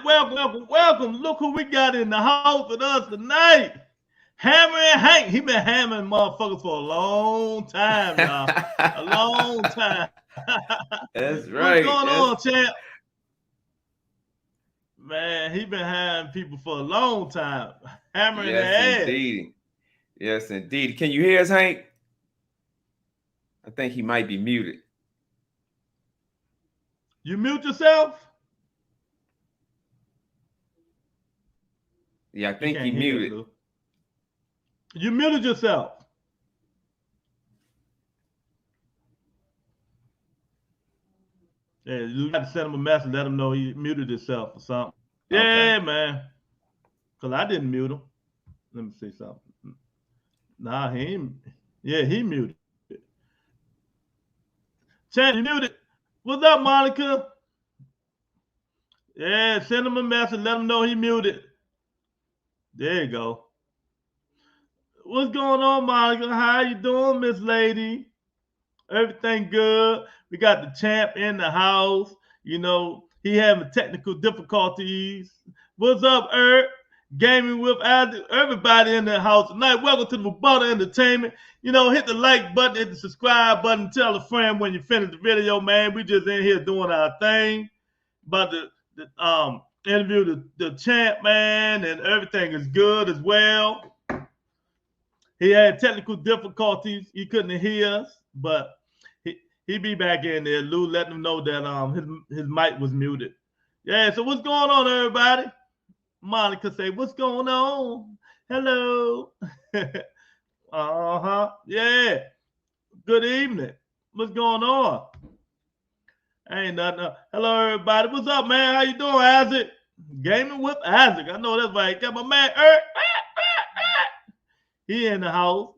welcome. Look who we got in the house with us tonight. Hammering Hank. He been hammering motherfuckers for a long time, y'all. A long time. That's What's right. going That's on, champ? Man, he been hammering people for a long time. Hammering yes, their ass. indeed. Yes, indeed. Can you hear us, Hank? I think he might be muted. You mute yourself? Yeah, I He think he can't hear us, muted. Lou. You muted yourself. Yeah, you got to send him a message, let him know he muted himself or something. Okay. Yeah, man. Cause I didn't mute him. Let me see something. Nah, he ain't. Yeah, he muted. Chan, you muted. What's up, Monica? Yeah, send him a message, let him know he muted. There you go. What's going on, Monica? How you doing, Miss Lady? Everything good. We got the champ in the house. You know, he having technical difficulties. What's up, Eric? Gaming with Isaac. Everybody in the house tonight. Welcome to the Butter Entertainment. You know, hit the like button, hit the subscribe button, tell a friend when you finish the video, man. We just in here doing our thing. But the interview the champ, man, and everything is good as well. He had technical difficulties. He couldn't hear us, but he be back in there. Lou letting him know that his mic was muted. Yeah, so what's going on, everybody? Monica say, what's going on? Hello. Uh-huh. Yeah. Good evening. What's going on? Ain't nothing. Hello, everybody. What's up, man? How you doing, Isaac? Gaming with Isaac. I know that's right. Got my man Eric. He in the house.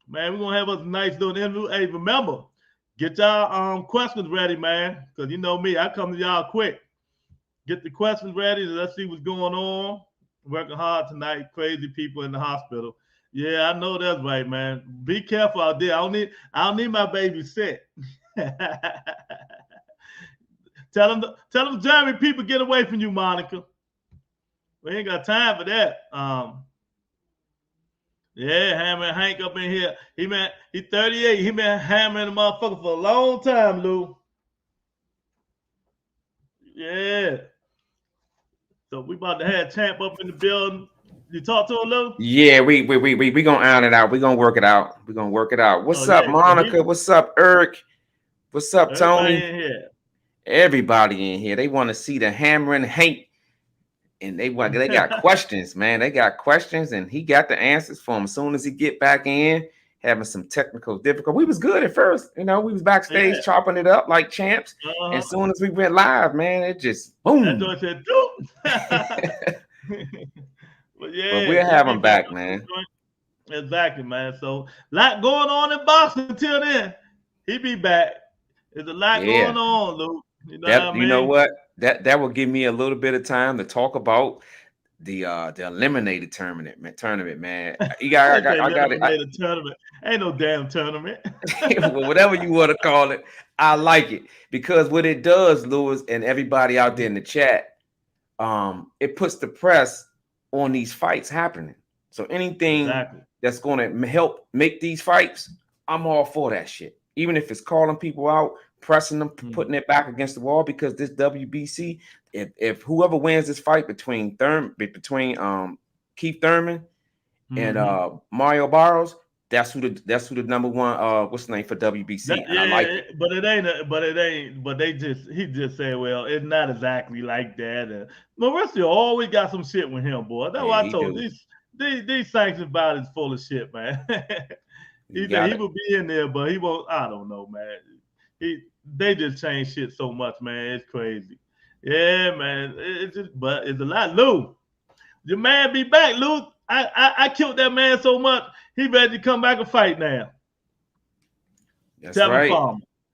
Man, we're gonna have us a nice little interview. Hey, remember, get y'all questions ready, man. Cause you know me, I come to y'all quick. Get the questions ready. Let's see what's going on. Working hard tonight. Crazy people in the hospital. Yeah, I know that's right, man. Be careful out there. I don't need my baby sick. tell them German people get away from you, Monica. We ain't got time for that. Yeah, hammering Hank up in here. He 38. He been hammering the motherfucker for a long time, Lou. Yeah. So we about to have Champ up in the building. You talk to him, Lou? Yeah, we gonna iron it out. We gonna work it out. We gonna work it out. Oh What's up, yeah, Monica? What's up, Eric? What's up, everybody Tony? in here. Everybody in here. They want to see the hammering Hank, and they got questions, man. They got questions, and he got the answers for them. As soon as he get back in, having some technical difficulty. We was good at first, you know. We was backstage chopping it up like champs. And as soon as we went live, man, it just boom. That joint said, "Doop." But But we'll have him back, man. Exactly, man. So lot going on in boxing until then. He be back. There's a lot going on, Luke. You know what I mean? You know what? That will give me a little bit of time to talk about the eliminated tournament, man. I got it. Tournament. Ain't no damn tournament. Well, whatever you want to call it, I like it because what it does, Lewis, and everybody out there in the chat, it puts the press on these fights happening. So anything that's going to help make these fights, I'm all for that shit. Even if it's calling people out, pressing them, putting it back against the wall, because this WBC, if whoever wins this fight between Keith Thurman and Mario Barros, that's who the number one what's the name for WBC. I like it. But he just said, well, it's not exactly like that. And Mauricio always got some shit with him, boy. That's why I told these sanctions bodies full of shit, man. He said he would be in there, but he won't. I don't know, man. They just change shit so much, man. It's crazy. Yeah, man. But it's a lot. Lou, your man be back, Lou. I killed that man so much. He ready to come back and fight now. That's right.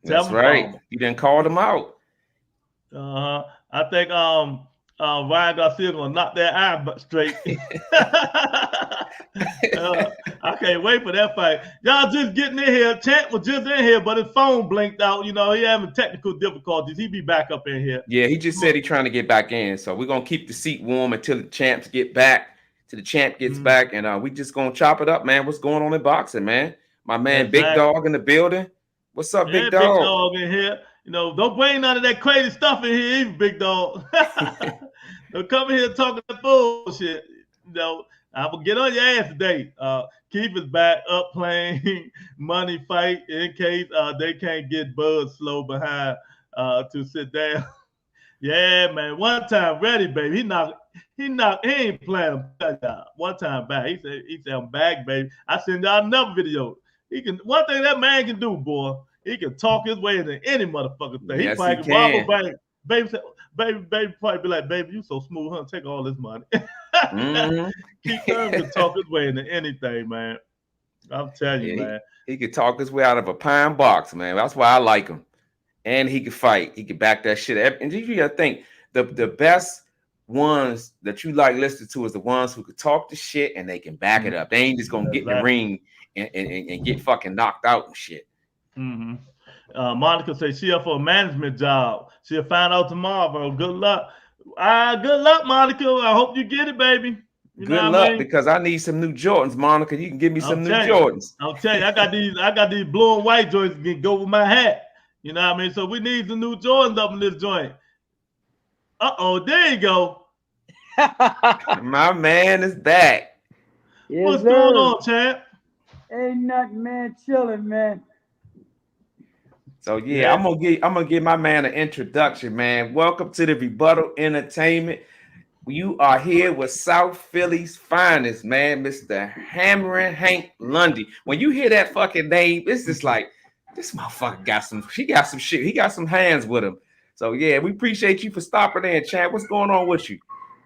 That's right. You didn't call him out. I think Ryan Garcia gonna knock that eye straight. I can't wait for that fight. Y'all just getting in here. Champ was just in here, but his phone blinked out. You know, he having technical difficulties. He be back up in here. Yeah, he just said he's trying to get back in. So we're gonna keep the seat warm until the champs get back, till the champ gets back, and we just gonna chop it up, man. What's going on in boxing, man? My man, Exactly. Big Dog in the building. What's up, Big Dog? Big Dog in here. You know, don't bring none of that crazy stuff in here, either, Big Dog. Don't come in here talking that bullshit. You know, I'm gonna get on your ass today. Keith is back up playing money fight in case they can't get Bud Slow behind to sit down. Yeah, man. One time ready, baby. He ain't playing. One time back. He said I'm back, baby. I send y'all another video. One thing that man can do, boy. He can talk his way into any motherfucking thing. Yes, he probably he can can. rob a bank. Baby probably be like, baby, you so smooth, huh? Take all this money. Keith Curran can talk his way into anything, man. I'm telling you, man. He could talk his way out of a pine box, man. That's why I like him. And he could fight. He could back that shit up. And you gotta think the best ones that you like listening to is the ones who could talk the shit and they can back it up. They ain't just gonna get in the ring and get fucking knocked out and shit. Monica says she up for a management job. She'll find out tomorrow, bro. Good luck. Good luck, Monica. I hope you get it, baby. Good luck, because I need some new Jordans, Monica. You can give me some new Jordans. I'll tell you, I got these blue and white joints that go with my hat. You know what I mean? So we need some new Jordans up in this joint. There you go. My man is back. Yes, what's going on, champ? Ain't nothing, man. Chilling, man. So yeah, I'm gonna give my man an introduction, man. Welcome to the Rebuttal Entertainment. You are here with South Philly's finest, man, Mr. Hammering Hank Lundy. When you hear that fucking name, it's just like, this motherfucker got some shit. He got some hands with him. So yeah, we appreciate you for stopping in, champ. What's going on with you?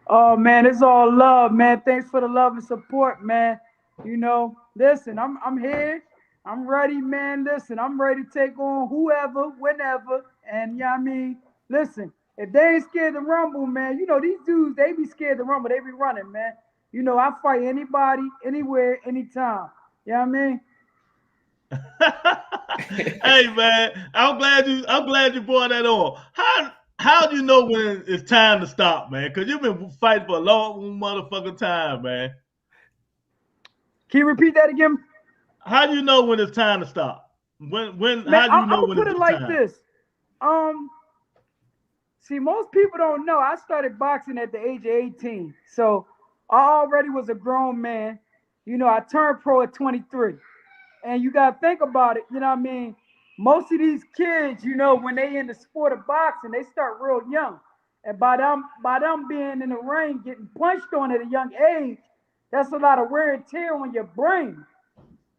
Oh man, it's all love, man. Thanks for the love and support, man. You know, listen, I'm here. I'm ready, man. Listen, I'm ready to take on whoever, whenever. And you know what I mean? Listen, if they ain't scared to rumble, man, you know, these dudes, they be scared to rumble. They be running, man. You know, I fight anybody, anywhere, anytime. You know what I mean? Hey man, I'm glad you brought that on. How do you know when it's time to stop, man? Because you've been fighting for a long motherfucking time, man. Can you repeat that again? How do you know when it's time to stop? When Man, how do you know I'm when put it's it like time? this. See, most people don't know. I started boxing at the age of 18. So I already was a grown man. You know, I turned pro at 23. And you got to think about it. You know what I mean? Most of these kids, you know, when they in the sport of boxing, they start real young. And by them being in the ring, getting punched on at a young age, that's a lot of wear and tear on your brain.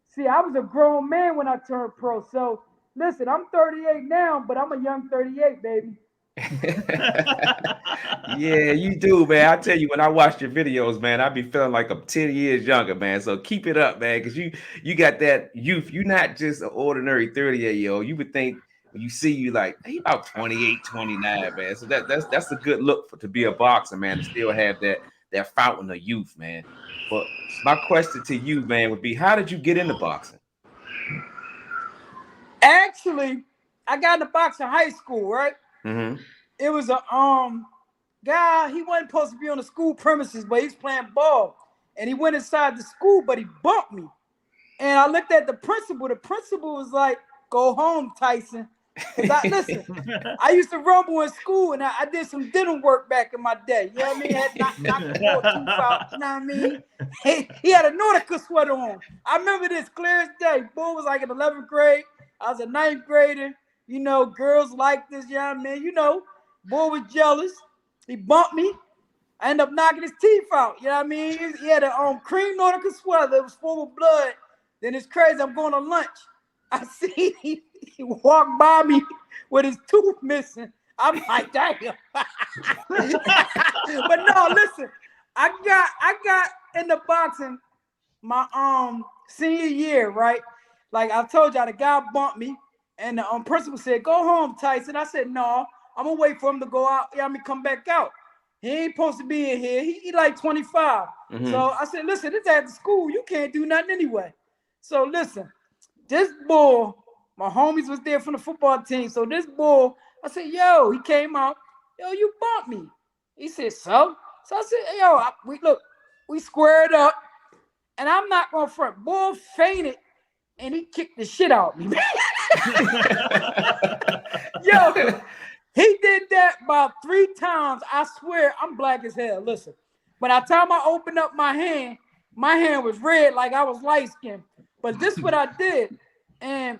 See, I was a grown man when I turned pro. So, listen, I'm 38 now, but I'm a young 38, baby. Yeah, you do, man. I tell you, when I watch your videos, man, I be feeling like I'm 10 years younger, man. So keep it up, man, because you got that youth. You're not just an ordinary 38-year-old. You would think when you see you like, hey, about 28, 29, man. So that's a good look to be a boxer, man, to still have that fountain of youth, man. But my question to you, man, would be, how did you get into boxing? Actually, I got into boxing in high school, right? Mm-hmm. It was a guy, he wasn't supposed to be on the school premises, but he's playing ball. And he went inside the school, but he bumped me. And I looked at the principal. The principal was like, go home, Tyson. Listen, I used to rumble in school, and I did some dental work back in my day. You know what I mean? Had knocked the ball tooth out, you know what I mean? He had a Nautica sweater on. I remember this clear as day. Boy was like in 11th grade. I was a 9th grader. You know, girls like this, you know what I mean? You know, boy was jealous. He bumped me. I ended up knocking his teeth out. You know what I mean? He had a cream Nautica sweater that was full of blood. Then it's crazy. I'm going to lunch. I see he walked by me with his tooth missing. I'm like, damn. But no, listen. I got into boxing my senior year, right? Like I told y'all, the guy bumped me, and the principal said, "Go home, Tyson." I said, "No, I'm gonna wait for him to go out. Yeah, I mean, come back out." He ain't supposed to be in here. He like 25. So I said, listen, this after school. You can't do nothing anyway. So listen, this bull, my homies was there from the football team. So this bull, I said, yo, he came out. Yo, you bumped me. He said, so? So I said, hey, yo, we squared up. And I'm not going to front. Bull fainted, and he kicked the shit out of me. Yo, he did that about 3 times. I swear, I'm black as hell. Listen, by the time I opened up my hand was red like I was light-skinned. But this is what I did. And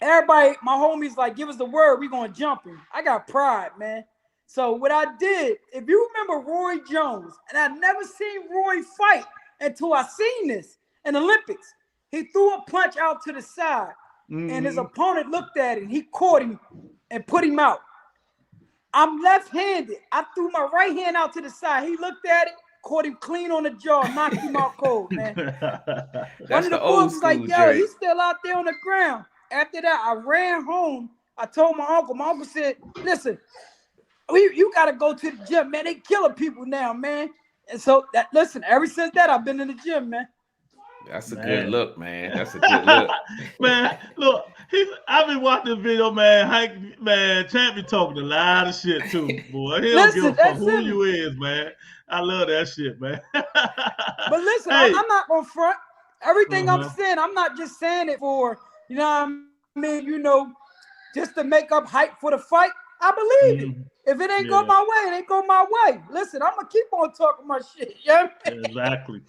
everybody, my homies, like, give us the word. We going to jump him. I got pride, man. So what I did, if you remember Roy Jones, and I'd never seen Roy fight until I seen this in the Olympics. He threw a punch out to the side, and his opponent looked at it. He caught him and put him out. I'm left-handed. I threw my right hand out to the side. He looked at it, caught him clean on the jaw, knocked him out cold, man. One of the boys was like, yo, he's still out there on the ground. After that, I ran home. I told my uncle. My uncle said, listen, you got to go to the gym, man. They killing people now, man. And so, listen, ever since that, I've been in the gym, man. That's a good look, man. That's a good look. Man, look, I've been watching the video, man. Hank, man, Champ be talking a lot of shit, too, boy. He don't give a fuck who you is, man. I love that shit, man. But listen, hey, I'm not going to front. Everything I'm saying, I'm not just saying it for, you know what I mean, you know, just to make up hype for the fight. I believe it. If it ain't go my way, it ain't go my way. Listen, I'm gonna keep on talking my shit. Yeah, exactly.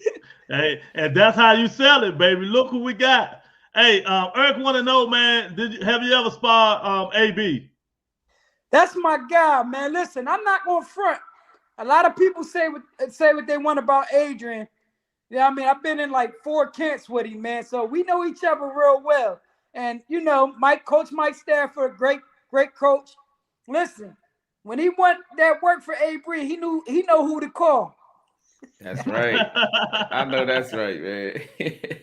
Hey, and that's how you sell it, baby. Look who we got. Hey, Eric want to know, man. Have you ever sparred AB? That's my guy, man. Listen, I'm not gonna front. A lot of people say what they want about Adrian. Yeah, I mean, I've been in like 4 camps with him, man. So we know each other real well. And you know, Coach Mike Stafford, great coach. Listen, when he went that work for Avery, he know who to call. That's right. I know that's right, man.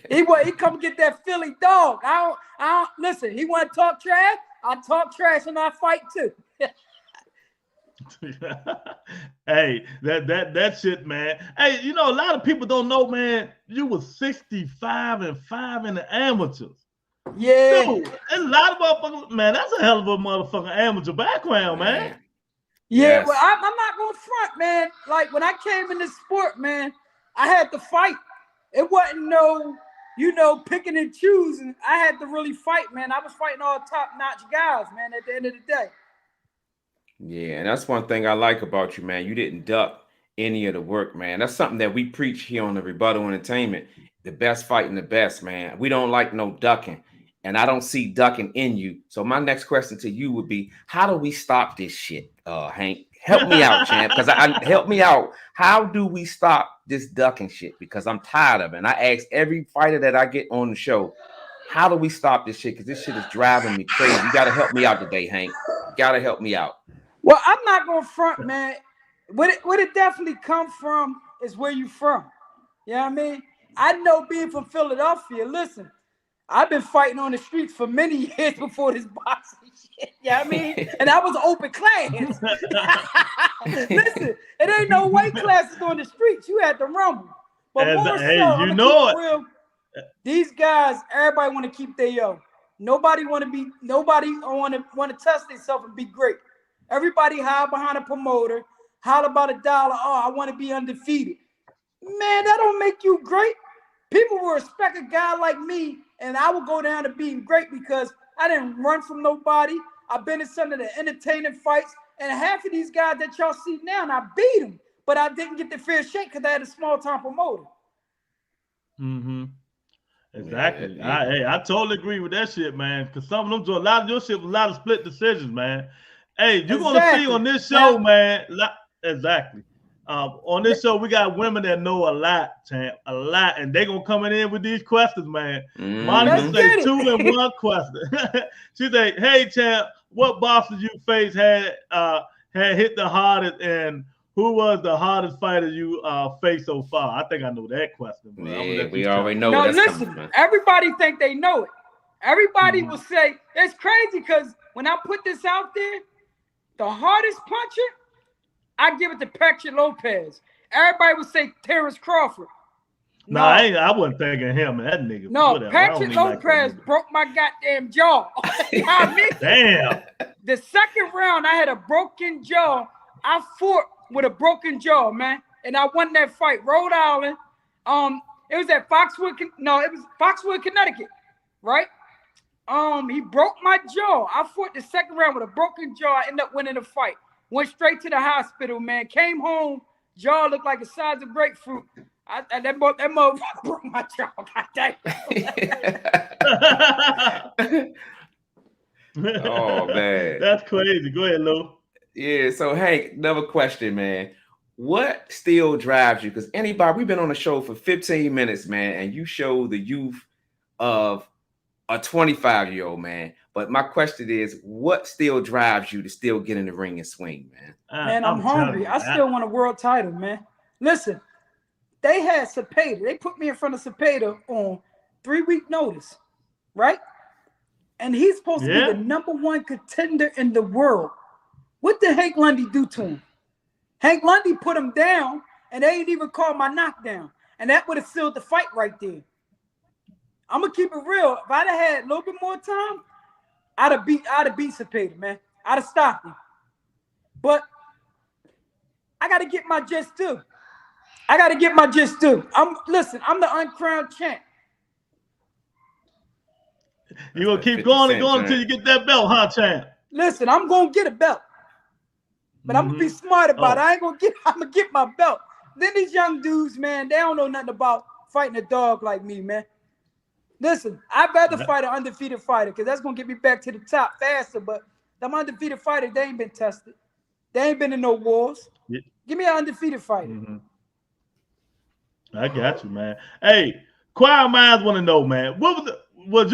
he come get that Philly dog. I don't listen. He want to talk trash. I talk trash and I fight too. Hey, that shit, man. Hey, you know, a lot of people don't know, man. You was 65-5 in the amateurs. Yeah, dude, there's a lot of motherfuckers, man. That's a hell of a motherfucking amateur background, man. Yeah, yes. Well, I'm not gonna front, man. Like when I came in this sport, man, I had to fight. It wasn't no, you know, picking and choosing. I had to really fight, man. I was fighting all top-notch guys, man, at the end of the day. Yeah, and that's one thing I like about you, man. You didn't duck any of the work, man. That's something that we preach here on the Rebuttal Entertainment. The best fighting the best, man. We don't like no ducking. And I don't see ducking in you. So my next question to you would be, how do we stop this shit, Hank? Help me out, champ, because help me out. How do we stop this ducking shit? Because I'm tired of it. And I ask every fighter that I get on the show, how do we stop this shit? Because this shit is driving me crazy. You got to help me out today, Hank. You got to help me out. Well, I'm not going to front, man. What it definitely comes from is where you from. You know what I mean? I know being from Philadelphia, listen, I've been fighting on the streets for many years before this boxing shit. You know what I mean? And I was open class. Listen, it ain't no weight classes on the streets. You had to rumble. But more so, you know it. Real, these guys, everybody want to keep their yo. Nobody want to test themselves and be great. Everybody hide behind a promoter, holler about $1. Oh, I want to be undefeated. Man, that don't make you great. People will respect a guy like me, and I will go down to being great because I didn't run from nobody. I've been in some of the entertaining fights, and half of these guys that y'all see now, and I beat them, but I didn't get the fair shake because I had a small-time promoter. Mm-hmm. Exactly. I totally agree with that shit, man, because some of them do a lot of your shit with a lot of split decisions, man. Hey, you're going to see on this show, man. Exactly. On this show, we got women that know a lot, champ, a lot, and they gonna coming in with these questions, man. Monica say 2 in 1 question. She say, "Hey, champ, what bosses you faced had hit the hardest, and who was the hardest fighter you faced so far?" I think I know that question. Yeah, we already know. No, listen, everybody think they know it. Everybody will say it's crazy because when I put this out there, the hardest puncher, I give it to Patrick Lopez. Everybody would say Terrence Crawford. No, I wasn't thinking him, man. That nigga. No, whatever. Patrick Lopez broke my goddamn jaw. Damn. The second round, I had a broken jaw. I fought with a broken jaw, man, and I won that fight. Rhode Island. It was at Foxwood. No, it was Foxwood, Connecticut, right? He broke my jaw. I fought the second round with a broken jaw. I ended up winning the fight. Went straight to the hospital, man. Came home, jaw looked like the size of grapefruit. That motherfucker broke my jaw. Oh man, that's crazy. Go ahead, Lou. Yeah. So Hank, another question, man. What still drives you? Because anybody, we've been on the show for 15 minutes, man, and you show the youth of a 25-year-old man. But my question is, what still drives you to still get in the ring and swing, man? Man, I'm hungry. I still want a world title, man. Listen, they had Cepeda. They put me in front of Cepeda on 3-week notice, right? And he's supposed to be the #1 contender in the world. What did Hank Lundy do to him? Hank Lundy put him down, and they ain't even called my knockdown. And that would have sealed the fight right there. I'm gonna keep it real. If I'd have had a little bit more time, I'd have beat Cepeda, man. I'd have stopped him. But I gotta get my just due. I'm the uncrowned champ. You gonna keep going and going until you get that belt, huh, champ? Listen, I'm gonna get a belt. But I'm gonna be smart about it. I'm gonna get my belt. Then these young dudes, man, they don't know nothing about fighting a dog like me, man. Listen, I'd rather fight an undefeated fighter because that's gonna get me back to the top faster. But them undefeated fighters, they ain't been tested. They ain't been in no wars. Yeah. Give me an undefeated fighter. I got you, man. Hey, Quiet Minds want to know, man. What was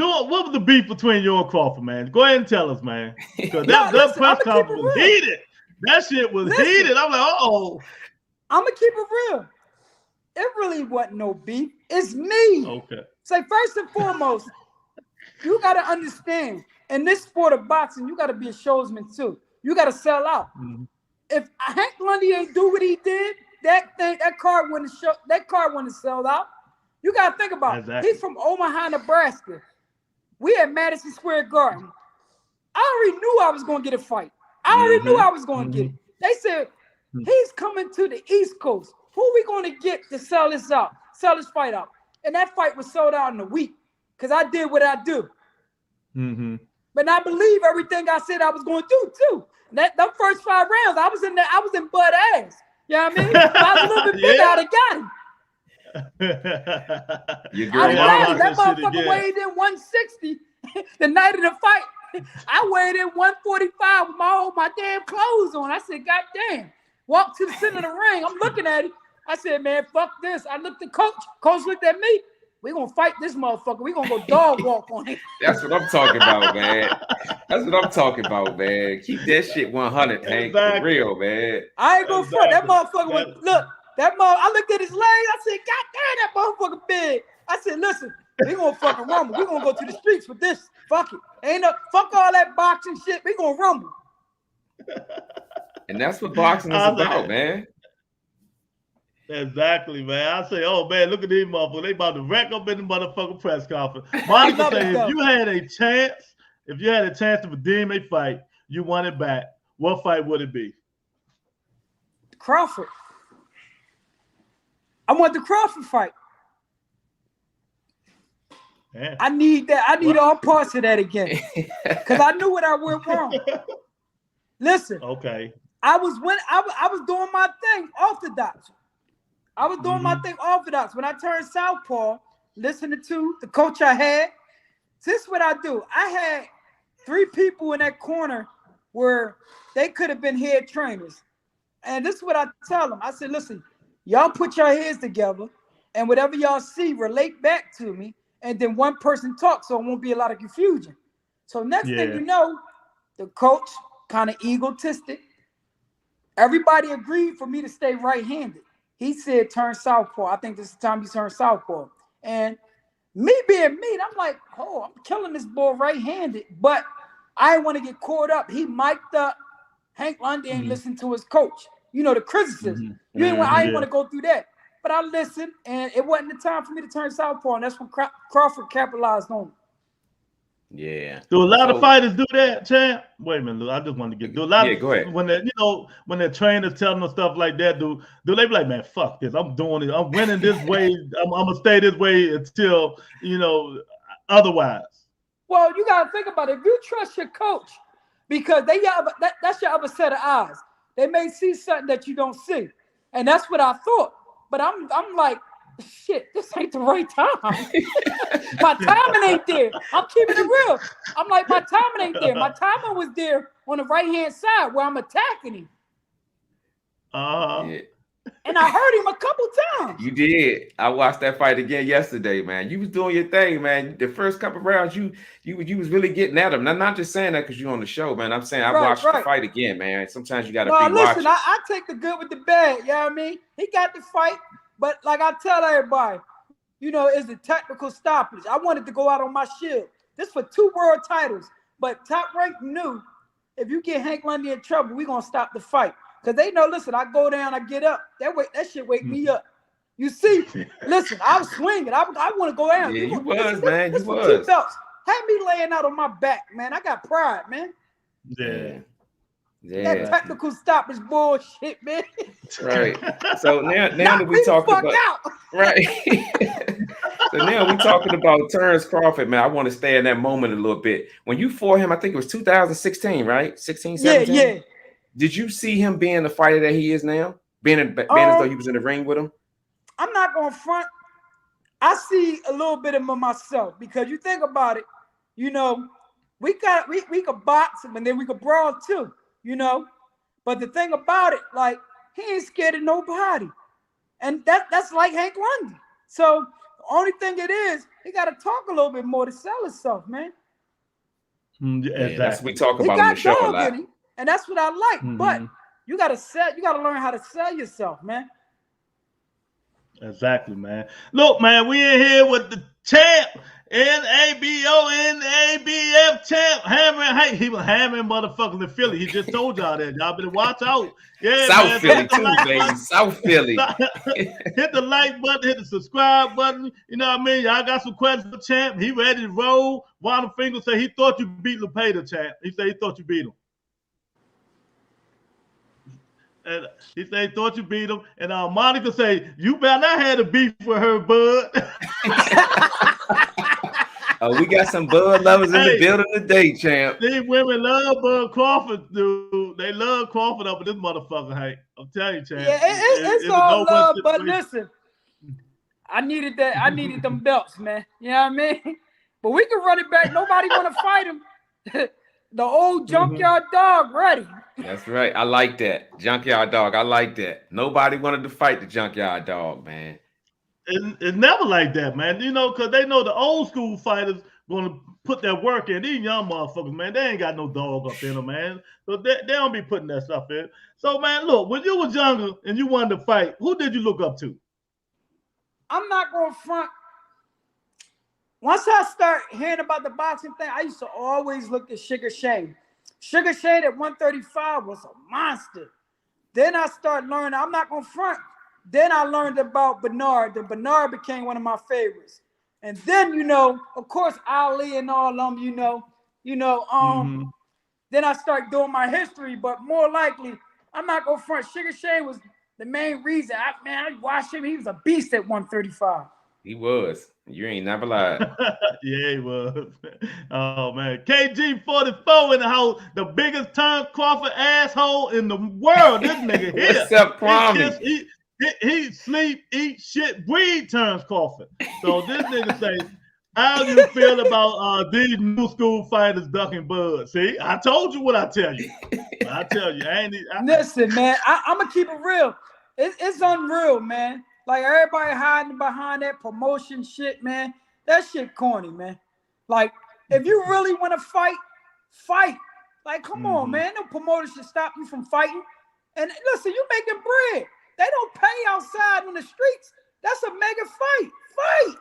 the beef between you and Crawford, man? Go ahead and tell us, man. Because that press conference was heated. That shit was heated. I'm like, uh-oh. I'm going to keep it real. It really wasn't no beef. It's me. Okay. Say, first and foremost, you got to understand, in this sport of boxing, you got to be a showsman too. You got to sell out. If Hank Lundy ain't do what he did, that card wouldn't sell out. You got to think about it. He's from Omaha, Nebraska. We at Madison Square Garden. I already knew I was going to get a fight. I already knew I was going to get it. They said, he's coming to the East Coast. Who are we going to get to sell this fight out? And that fight was sold out in a week because I did what I do. But I believe everything I said I was going to do too. Them first 5 rounds, I was in butt ass. You know what I mean? If I was a little bit bigger, I'd have got him. That motherfucker weighed in 160 the night of the fight. I weighed in 145 with my damn clothes on. I said, God damn. Walked to the center of the ring. I'm looking at it. I said, man, fuck this. I looked at Coach. Coach looked at me. We're going to fight this motherfucker. We're going to go dog walk on him. That's what I'm talking about, man. Keep that shit 100, Hank. For real, man. I ain't going to front. That motherfucker was, look, I looked at his legs. I said, God damn, that motherfucker big. I said, listen, we going to fucking rumble. We going to go to the streets with this. Fuck it. Fuck all that boxing shit. We going to rumble. And that's what boxing is about, man. Exactly, man. I say, oh man, look at these motherfuckers. They about to rack up in the motherfucking press conference. Monica said, if you had a chance to redeem a fight, you won it back, what fight would it be? Crawford. I want the Crawford fight. Man. I need that. I need all parts of that again. Because I knew what I went wrong. Listen. Okay. I was doing my thing orthodox. When I turned southpaw, listening to the coach I had, this is what I do. I had 3 people in that corner where they could have been head trainers. And this is what I tell them. I said, listen, y'all put your heads together and whatever y'all see, relate back to me. And then one person talks so it won't be a lot of confusion. So next thing you know, the coach kind of egotistic. Everybody agreed for me to stay right-handed. He said, turn southpaw. I think this is the time you turn southpaw. And me being me, I'm like, oh, I'm killing this boy right-handed. But I didn't want to get caught up. He mic'd up. Hank Lundy ain't listened to his coach. you know, the criticism. You ain't I ain't want to go through that. But I listened, and it wasn't the time for me to turn southpaw, and that's when Crawford capitalized on it. Yeah. Do a lot of fighters do that, champ? Wait a minute, Lou, I just want to get. Do a lot go ahead. of when they, when their trainers telling them stuff like that? Do they be like, man, fuck this? I'm doing it. I'm winning this way. I'm gonna stay this way until otherwise. Well, you gotta think about it. If you trust your coach, because that's your other set of eyes. They may see something that you don't see, and that's what I thought. But I'm like, shit, this ain't the right time. My timing ain't there. I'm keeping it real. I'm like, my timing ain't there. My timing was there on the right-hand side where I'm attacking him. Yeah. And I hurt him a couple times. You did. I watched that fight again yesterday, man. You was doing your thing, man. The first couple of rounds, you was really getting at him. I'm not just saying that because you're on the show, man. I'm saying I watched the fight again, man. Sometimes you got to be watching. I take the good with the bad. You know what I mean? He got the fight, but like I tell everybody, it's the technical stoppage. I wanted to go out on my shield. This for 2 world titles, but Top Rank knew if you get Hank Lundy in trouble, we're going to stop the fight. Because they know, listen, I go down, I get up. That shit wake me up. You see, listen, I was swinging. I want to go down. Yeah, you was, man. You was. 2 belts. Had me laying out on my back, man. I got pride, man. Yeah. That technical stoppage bullshit, man. Right. So now that we talking about right. So now we talking about Terrence Crawford, man. I want to stay in that moment a little bit. When you fought him, I think it was 2016, right? 16, 17? Yeah. Did you see him being the fighter that he is now? Being as though he was in the ring with him? I'm not going to front. I see a little bit of myself because you think about it, we could box him and then we could brawl too, But the thing about it, like, he ain't scared of nobody. And that's like Hank Lundy. So the only thing it is, he got to talk a little bit more to sell himself, man. Yeah, that's what we talk about on the show a lot. And that's what I like. But you gotta learn how to sell yourself, man. Exactly, man. Look, man, we in here with the champ, NABO, champ, hammering. Hey, he was hammering motherfuckers in Philly. He just told y'all that. Y'all better watch out. Yeah, South Philly too, baby. South Philly. Hit the like button, hit the subscribe button. You know what I mean? Y'all got some questions for champ. He ready to roll. Ronald Finger said he thought you beat Lupita, champ. He said he thought you beat him. And he said he thought you beat him. And Monica say, you better not have a beef with her, bud. We got some Bud lovers in the building today, champ. These women love Bud Crawford, dude. They love Crawford up with this motherfucker, Hank. I'm telling you, champ. Yeah, it's all love, but listen, I needed them belts, man. You know what I mean? But we can run it back. Nobody want to fight him. The old junkyard dog ready. That's right. I like that. Junkyard dog. I like that. Nobody wanted to fight the junkyard dog, man. It's never like that, man. Because they know the old school fighters going to put their work in. These young motherfuckers, man, they ain't got no dog up in them, man. So they don't be putting that stuff in. So, man, look, when you was younger and you wanted to fight, who did you look up to? I'm not going to front. Once I start hearing about the boxing thing, I used to always look at Sugar Shane. Sugar Shane at 135 was a monster. Then I started learning, I'm not going to front. Then I learned about Bernard. Then Bernard became one of my favorites. And then, of course, Ali and all of them, then I start doing my history, but more likely, I'm not going to front. Sugar Shane was the main reason. I watched him. He was a beast at 135. He was. You ain't never lied. Yeah, he was. Oh, man. KG44 in the house. The biggest Terrence Crawford asshole in the world. This nigga here. What's up, Kwame? He sleep, eat, shit, breathe Terrence Crawford. So this nigga say, how do you feel about these new school fighters ducking Bud? See, I told you what I tell you. I tell you. Listen, man, I'm going to keep it real. It's unreal, man. Like, everybody hiding behind that promotion shit, man. That shit corny, man. Like, if you really want to fight. Like, come on, man. No promoter should stop you from fighting. And listen, you making bread. They don't pay outside on the streets. That's a mega fight. Fight.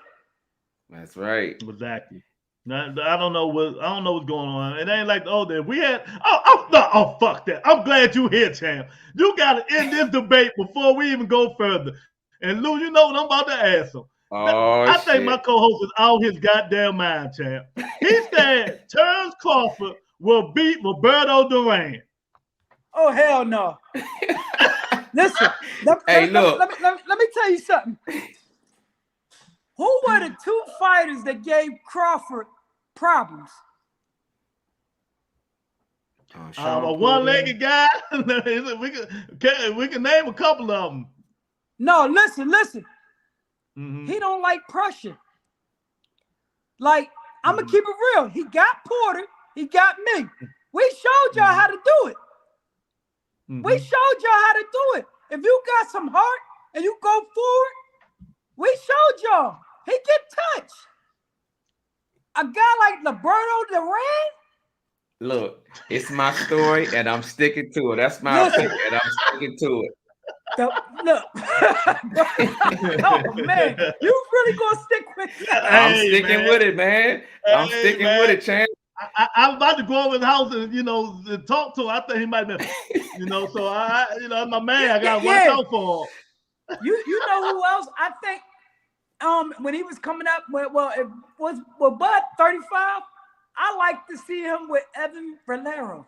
That's right. Exactly. Now, I don't know what's going on. It ain't like the old days. We had no, oh fuck that. I'm glad you here, champ. You gotta end this debate before we even go further. And Lou, you know what I'm about to ask him. Oh I think my shit. co-host is out his goddamn mind, champ. He said Terrence Crawford will beat Roberto Duran. Oh hell no! Listen, let me tell you something. Who were the two fighters that gave Crawford problems? A one-legged guy. we can name a couple of them. No, listen. He don't like pressure. Like, I'm gonna keep it real. He got Porter. He got me. We showed y'all how to do it. We showed y'all how to do it. If you got some heart and you go forward, we showed y'all. He get touched. A guy like Roberto Duran. Look, it's my story, and I'm sticking to it. That's my opinion, and I'm sticking to it. Look, oh man, you really gonna stick with that? I'm sticking with it, man. I'm sticking with it, champ. I'm about to go over his house and talk to him. I think he might be, So my man, I gotta watch out for him. You know who else? I think when he was coming up, it was Bud 35. I like to see him with Evan Valero.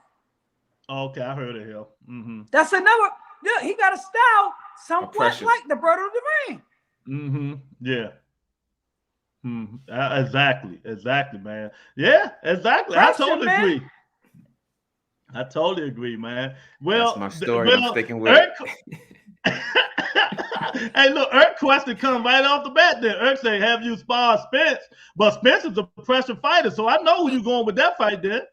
Okay, I heard of him. Mm-hmm. That's another. Yeah, he got a style somewhat like the Roberto Duran. Mm-hmm. Yeah. Exactly, man. Yeah, exactly. Pressure, I totally agree, man. Well, that's my story. I'm sticking with it. Hey, look, Erk question come right off the bat there. Erk say, have you sparred Spence? But Spence is a pressure fighter, so I know who you going with that fight there.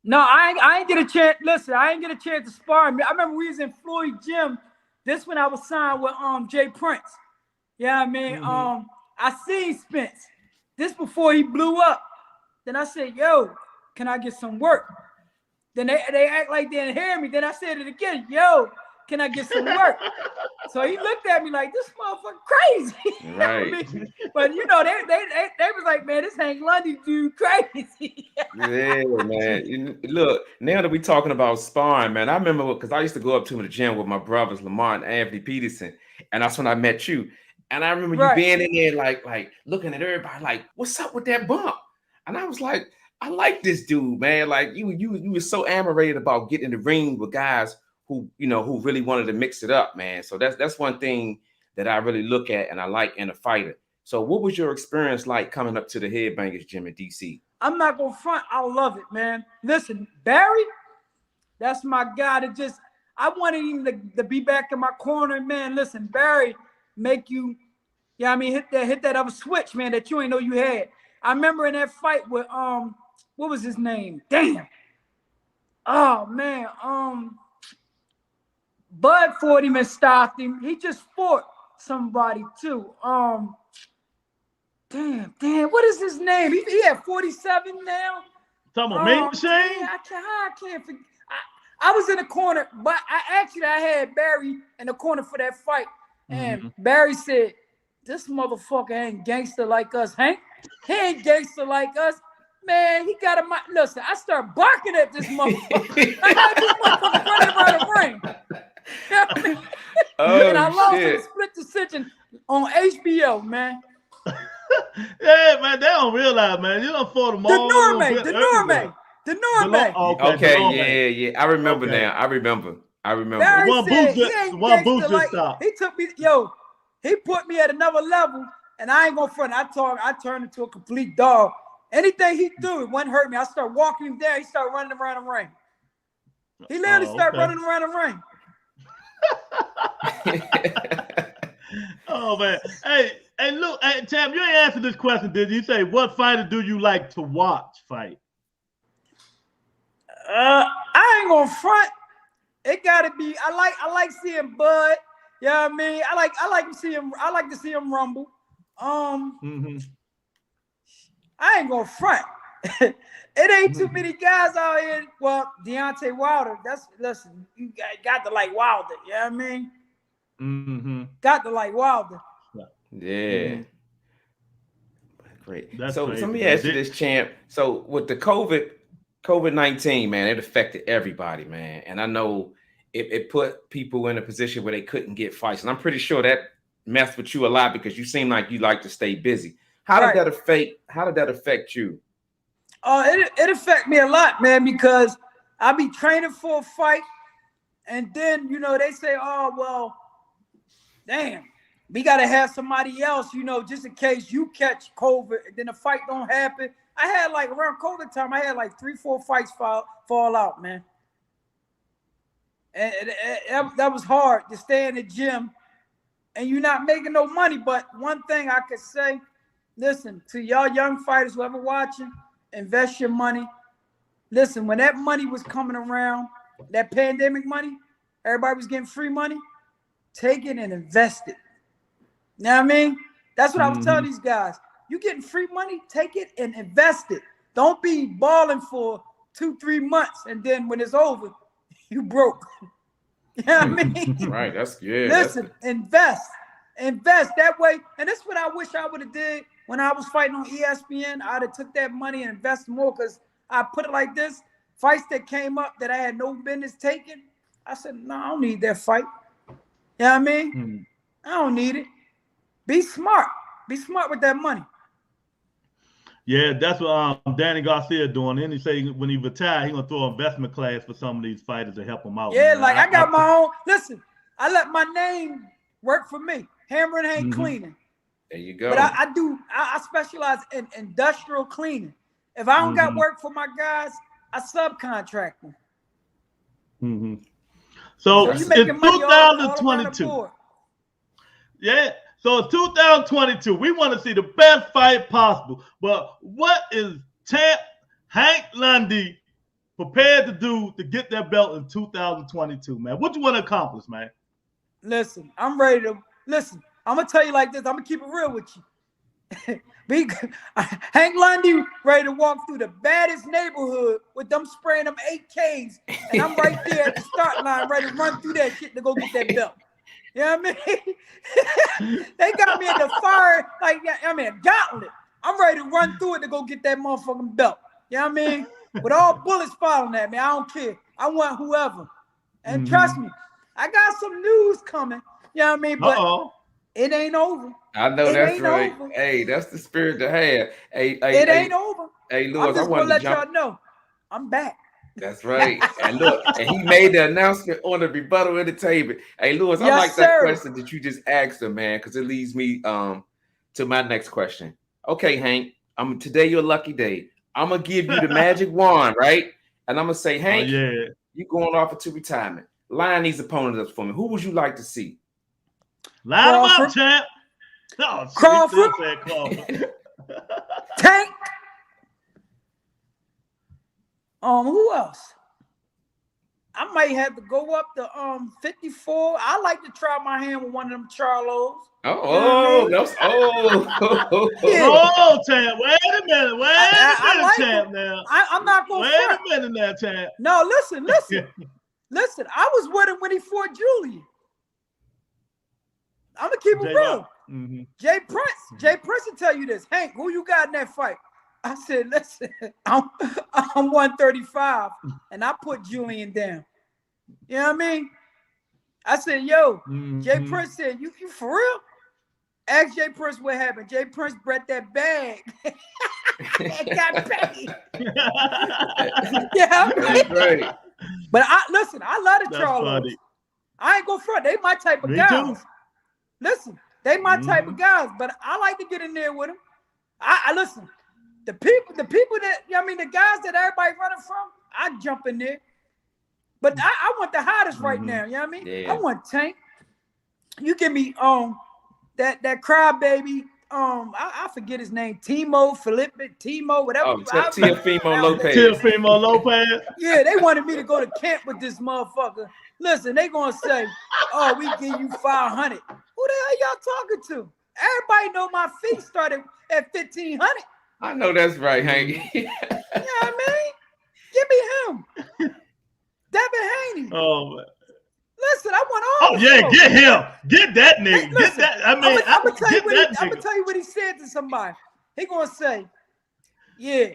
No, I ain't get a chance. Listen, I ain't get a chance to spar him. I remember we was in Floyd Gym. This when I was signed with Jay Prince. Yeah, I mean, I seen Spence. This before he blew up. Then I said, yo, can I get some work? Then they act like they didn't hear me. Then I said it again, yo, can I get some work? So he looked at me like, this motherfucker crazy. Right. But they was like, man, this Hank Lundy dude crazy. Yeah, man. Look, now that we're talking about sparring, man, I remember because I used to go up to the gym with my brothers, Lamar and Anthony Peterson, and that's when I met you. And I remember you being in there like looking at everybody like, what's up with that bump? And I was like, I like this dude, man. Like you were so animated about getting in the ring with guys who really wanted to mix it up, man. So that's one thing that I really look at and I like in a fighter. So what was your experience like coming up to the Headbangers Gym in DC? I'm not gonna front, I love it, man. Listen, Barry, that's my guy that just I wanted him to be back in my corner, man. Listen, Barry make you, hit that other switch, man, that you ain't know you had. I remember in that fight with what was his name? Damn. Oh man, Bud fought him and stopped him. He just fought somebody too. Damn, what is his name? He had 47 now. Talking about Main Machine? I can't forget. I was in the corner, but I had Barry in the corner for that fight. And Barry said, this motherfucker ain't gangster like us, Hank. He ain't gangster like us. Man, he got a mic. Listen, I start barking at this motherfucker. I got this motherfucker running around the ring. You know what I mean? And I lost in a split decision on HBO, man. Yeah, man, they don't realize, man. You don't fought them all. The Norme. Okay, yeah. I remember now. I remember. Barry one boost just stopped. He took me, he put me at another level, and I ain't gonna front. I turned into a complete dog. Anything he threw, it wouldn't hurt me. I start walking him down. He started running around the ring. He literally started running around the ring. Oh man, hey, look, Tam, you ain't answered this question, did you? Say, what fighter do you like to watch fight? I ain't gonna front. It gotta be. I like seeing Bud. You know what I mean? I like to see him rumble. I ain't gonna front. It ain't too many guys out here. Well, Deontay Wilder. Listen. You got to like Wilder. You know what I mean? Got to like Wilder. Yeah. Great. That's So crazy. let me ask you this, champ. So with the COVID-19, man, it affected everybody, man. And I know it put people in a position where they couldn't get fights. And I'm pretty sure that messed with you a lot because you seem like you like to stay busy. How did that affect you? It affect me a lot, man, because I be training for a fight, and then they say, oh well, damn, we gotta have somebody else, just in case you catch COVID, and then the fight don't happen. I had like around COVID time, I had like 3-4 fights fall out, man. And that was hard to stay in the gym and you're not making no money. But one thing I could say, listen, to y'all young fighters, whoever watching, invest your money. Listen, when that money was coming around, that pandemic money, everybody was getting free money, take it and invest it. You know what I mean? That's what I was telling these guys. You getting free money, take it and invest it. Don't be balling for 2-3 months and then when it's over, you broke. You know what I mean? Right, that's good. Listen, invest that way. And that's what I wish I would have did when I was fighting on ESPN. I'd have took that money and invested more, because I put it like this: fights that came up that I had no business taking, I said, no, I don't need that fight. You know what I mean? I don't need it. Be smart. Be smart with that money. Yeah, that's what Danny Garcia doing. And he say when he retire, he gonna throw an investment class for some of these fighters to help them out. Yeah, man. like I got my own. Listen, I let my name work for me. Hammering ain't cleaning. There you go. But I specialize in industrial cleaning. If I don't got work for my guys, I subcontract them. So you it's making money all around the 2022. board. Yeah. So it's 2022. We want to see the best fight possible. But what is champ Hank Lundy prepared to do to get that belt in 2022, man? What you want to accomplish, man? Listen, I'm ready to listen. I'm gonna tell you like this. I'm gonna keep it real with you. Hank Lundy ready to walk through the baddest neighborhood with them spraying them 8Ks, and I'm right there at the start line, ready to run through that shit to go get that belt. You know what I mean? They got me in the fire, like, I mean, a gauntlet. I'm ready to run through it to go get that motherfucking belt. You know what I mean? With all bullets falling at me, I don't care. I want whoever. And trust me, I got some news coming. You know what I mean? But it ain't over. I know that's right. Over. Hey, that's the spirit to have. Hey, it ain't over. Hey, Lewis, I'm just gonna let y'all know I'm back. That's right. And look, and he made the announcement on the rebuttal entertainment. Hey, Lewis, I like that question that you just asked him, man, because it leads me to my next question. Okay, Hank, today your lucky day. I'm gonna give you the magic wand, right? And I'm gonna say, Hank, you going off into retirement. Line these opponents up for me. Who would you like to see? Line them up, champ. Oh, Crawford. Tank. Who else? I might have to go up to 54. I like to try my hand with one of them Charlos. Champ. Wait a minute, champ. Now I'm not gonna wait a minute now, champ. No, listen. Listen, I was with him when he fought Julian. I'm gonna keep it real. Jay Prince will tell you this. Hank, who you got in that fight? I said, listen, I'm 135, and I put Julian down. You know what I mean? I said, yo, Jay Prince said, you for real? Ask Jay Prince what happened. Jay Prince brought that bag and got paid. Yeah, right. But I love the Charlos. I ain't go front. They my type of guys. Listen, they my type of guys, but I like to get in there with them. I listen. The people that, you know what I mean, the guys that everybody running from, I jump in there. But I want the hottest right now, you know what I mean? Yeah. I want Tank. You give me that crybaby, I forget his name, Timo, whatever. Teofimo Lopez. Yeah, they wanted me to go to camp with this motherfucker. Listen, they gonna say, oh, we give you 500. Who the hell y'all talking to? Everybody know my feet started at 1,500. I know that's right, Hank. You know what I mean? Give me him. Devin Haney. Oh, man. Listen, I want all. Oh, yeah, get him. Get that nigga. Hey, listen, get that. I mean, I'm gonna tell you what he said to somebody. He gonna say, yeah,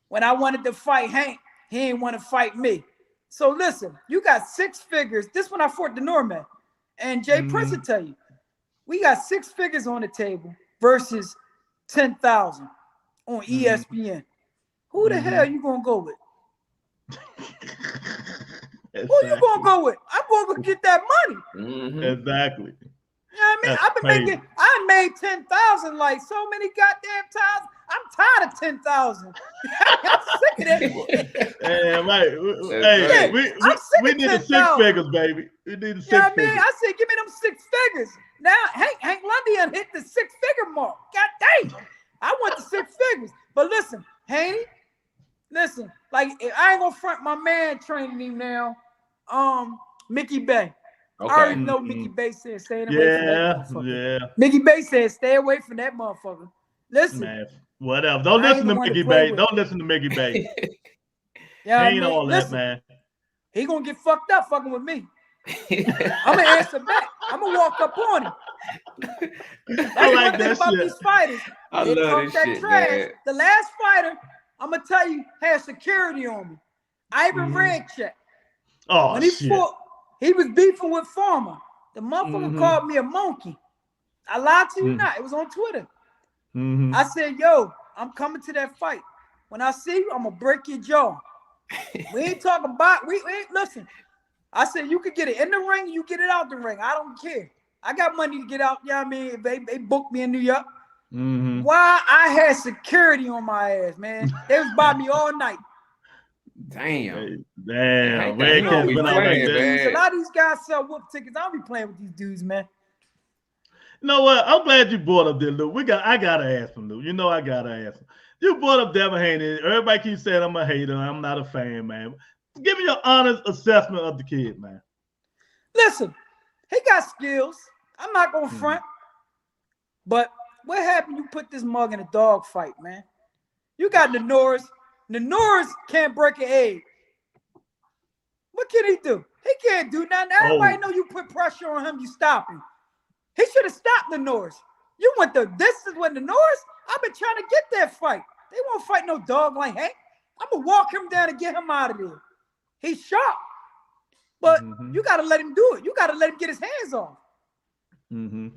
when I wanted to fight Hank, he ain't want to fight me. So listen, you got 6 figures. This one I fought the Norman. And Jay Prince will tell you, we got 6 figures on the table versus 10,000 on ESPN. Who the hell you gonna go with? Who you gonna go with? I'm gonna go get that money. Exactly. You know what I mean? I made 10,000 like so many goddamn times. I'm tired of 10,000. I'm sick of that. Yeah, right. We need the 6 figures, baby. We need the 6 figures. I mean? I said, give me them 6 figures. Now, Hank Lundy hit the 6-figure mark. God dang. I want the 6 figures. But listen, Haney, listen, like I ain't gonna front my man training him now. Mickey Bay. Okay. I already know Mickey Bay said stay away from that motherfucker. Yeah. Mickey Bay said stay away from that motherfucker. Listen. Man, whatever. Don't listen to Mickey Bay. Don't listen to Mickey Bay. Yeah, ain't all that, man. He gonna get fucked up fucking with me. I'm gonna answer back. I'm gonna walk up on him. I like that about shit. These fighters. I love this shit, man. The last fighter, I'm gonna tell you, had security on me. Ivan Redcheck. Oh, when he shit. fought, he was beefing with Farmer. The motherfucker called me a monkey. I lied to you not. It was on Twitter. I said, yo, I'm coming to that fight. When I see you, I'm gonna break your jaw. We ain't talking about, we ain't, listen. I said, you could get it in the ring, you get it out the ring. I don't care. I got money to get out. You know what I mean? They booked me in New York. Why I had security on my ass, man. They was by me all night. Damn. Damn. Man, Man, we like playing, a lot of these guys sell whoop tickets. I don't be playing with these dudes, man. You know what? I'm glad you brought up this, Lou. I gotta ask him, Lou. You know I gotta ask him. You brought up Devin Haney. Everybody keeps saying I'm a hater. I'm not a fan, man. Give me your honest assessment of the kid, man. Listen, he got skills. I'm not gonna front. But what happened? You put this mug in a dog fight, man. You got the Norris. The Norris can't break an egg. What can he do? He can't do nothing. Everybody know you put pressure on him, you stop him. He should have stopped the Norris. You went the distance with the Norris. I've been trying to get that fight. They won't fight no dog like Hank. I'm gonna walk him down and get him out of there. He's sharp. But you gotta let him do it. You gotta let him get his hands off. The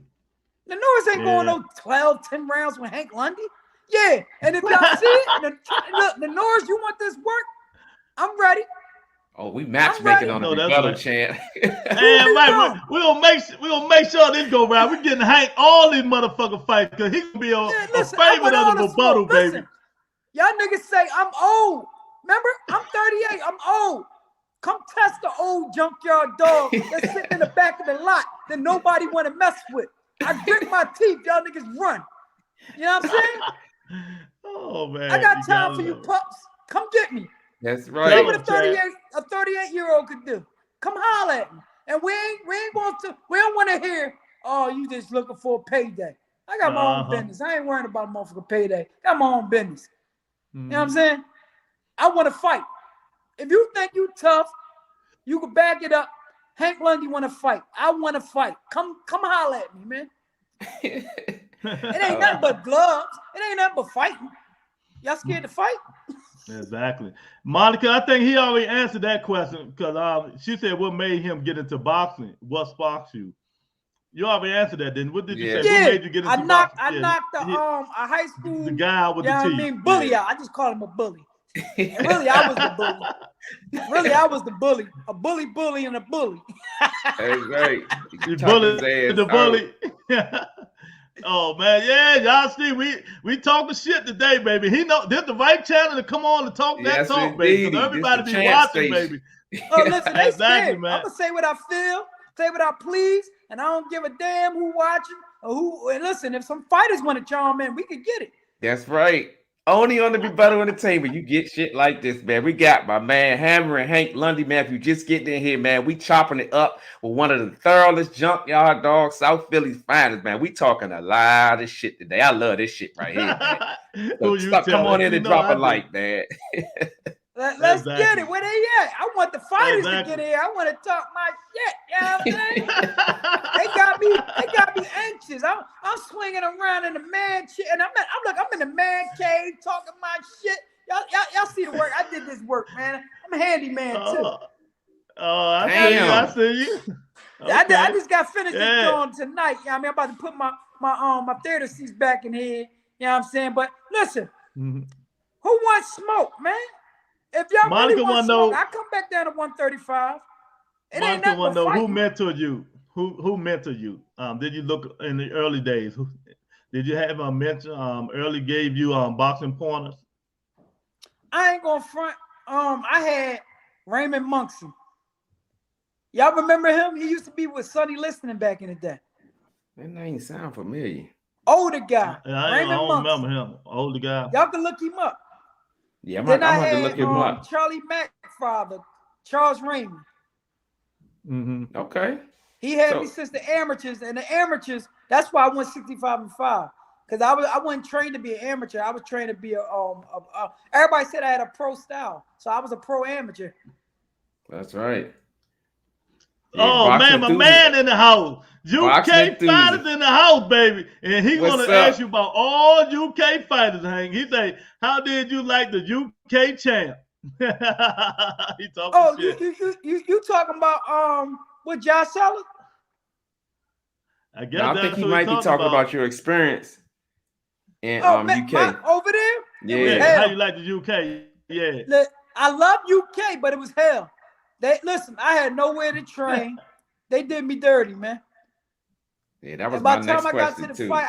Norris ain't going no 12, 10 rounds with Hank Lundy. Yeah, and if y'all see it, look, the Norris, you want this work? I'm ready. Oh, we matchmaking on the brother chant. And Mike, we gonna make sure this go round. We getting Hank all these motherfucking fights because he gonna be a favorite of the rebuttal, baby. Y'all niggas say I'm old. Remember, I'm 38. I'm old. Come test the old junkyard dog that's sitting in the back of the lot that nobody want to mess with. I grit my teeth. Y'all niggas run. You know what I'm saying? Oh man, I got time for you pups. Come get me. That's right. See what a 38-year-old could do. Come holler at me. And we don't want to hear, oh, you just looking for a payday. I got my own business. I ain't worrying about a motherfucking payday. I got my own business. You know what I'm saying? I want to fight. If you think you tough, you can back it up. Hank Lundy want to fight. I want to fight. Come holler at me, man. It ain't nothing but gloves. It ain't nothing but fighting. Y'all scared to fight? Exactly. Monica, I think he already answered that question because she said what made him get into boxing. What sparked you? You already answered that, didn't? What did you say? What made you get into boxing? I knocked a high school. The guy out with the teeth. I mean, bully out. I just call him a bully. And really, I was the bully. Really, I was the bully. A bully and a bully. That's right. The bully. Oh man, yeah, y'all see, we talking shit today, baby. He know this the right channel to come on and talk that talk, baby. Because everybody be watching, baby. Oh, listen, they exactly, man. I'm gonna say what I feel, say what I please, and I don't give a damn who watching or who. And listen, if some fighters want to charm in, we could get it. That's right. Only on the Rebuttal Entertainment, you get shit like this, man. We got my man Hammer and Hank Lundy, man. If you just getting in here, man, we chopping it up with one of the thoroughest junkyard dogs, South Philly's finest, man. We talking a lot of shit today. I love this shit right here, man. So come on in and drop a like, man. Let's get it. Where they at? I want the fighters to get in. I want to talk my shit. You know what I'm saying? They got me anxious. speeches. I'm swinging around in the man shit, and I'm in the man cave talking my shit. Y'all see the work? I did this work, man. I'm a handyman too. I see you. Okay. I just got finished this drawing tonight. I mean, I'm about to put my theater seats back in here. You know what I'm saying? But listen, who wants smoke, man? If y'all Monica really want smoke, I come back down to 135. It Monica ain't nothing but who mentored you? Who mentored you? Did you look in the early days? Did you have a mentor? Early gave you boxing pointers? I ain't gonna front. I had Raymond Monksy. Y'all remember him? He used to be with Sonny Listening back in the day. That name sound familiar. Older guy. I don't remember him. Older guy. Y'all can look him up. Yeah, I'm gonna have to look him up. Charlie Mack's father, Charles Raymond. Okay. He had me since the amateurs, and the amateurs. That's why I went 65-5. Because I wasn't trained to be an amateur. I was trained to be everybody said I had a pro style. So I was a pro amateur. That's right. Yeah, man, my man in the house. UK fighters in the house, baby. And he's going to ask you about all UK fighters, Hank. He say, how did you like the UK champ? He talking shit. You talking about with Josh Sellers? I think he might be talking about your experience in UK. Over there? Yeah. How you like the UK? Yeah. I love UK, but it was hell. Listen, I had nowhere to train. They did me dirty, man. Yeah, that was my next question. By the time I got to the fight,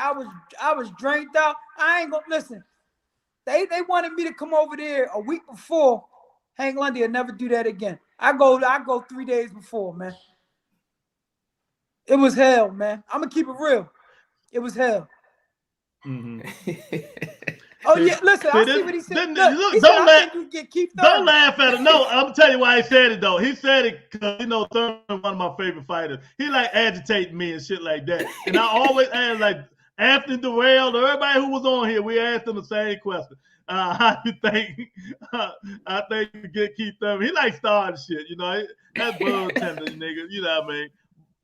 I was drained out. I ain't gonna listen. They wanted me to come over there a week before. Hank Lundy will never do that again. I go 3 days before, man. It was hell, man. I'm gonna keep it real. It was hell. Oh yeah, listen. I see what he said. Look, don't laugh at it. No, I'm tell you why he said it though. He said it because Thurman, one of my favorite fighters. He like agitating me and shit like that. And I always ask like Anthony Durrell or everybody who was on here. We asked them the same question. How you think? I think you get Keith Thurman. He like starting shit. That's blood tender, nigga. You know what I mean?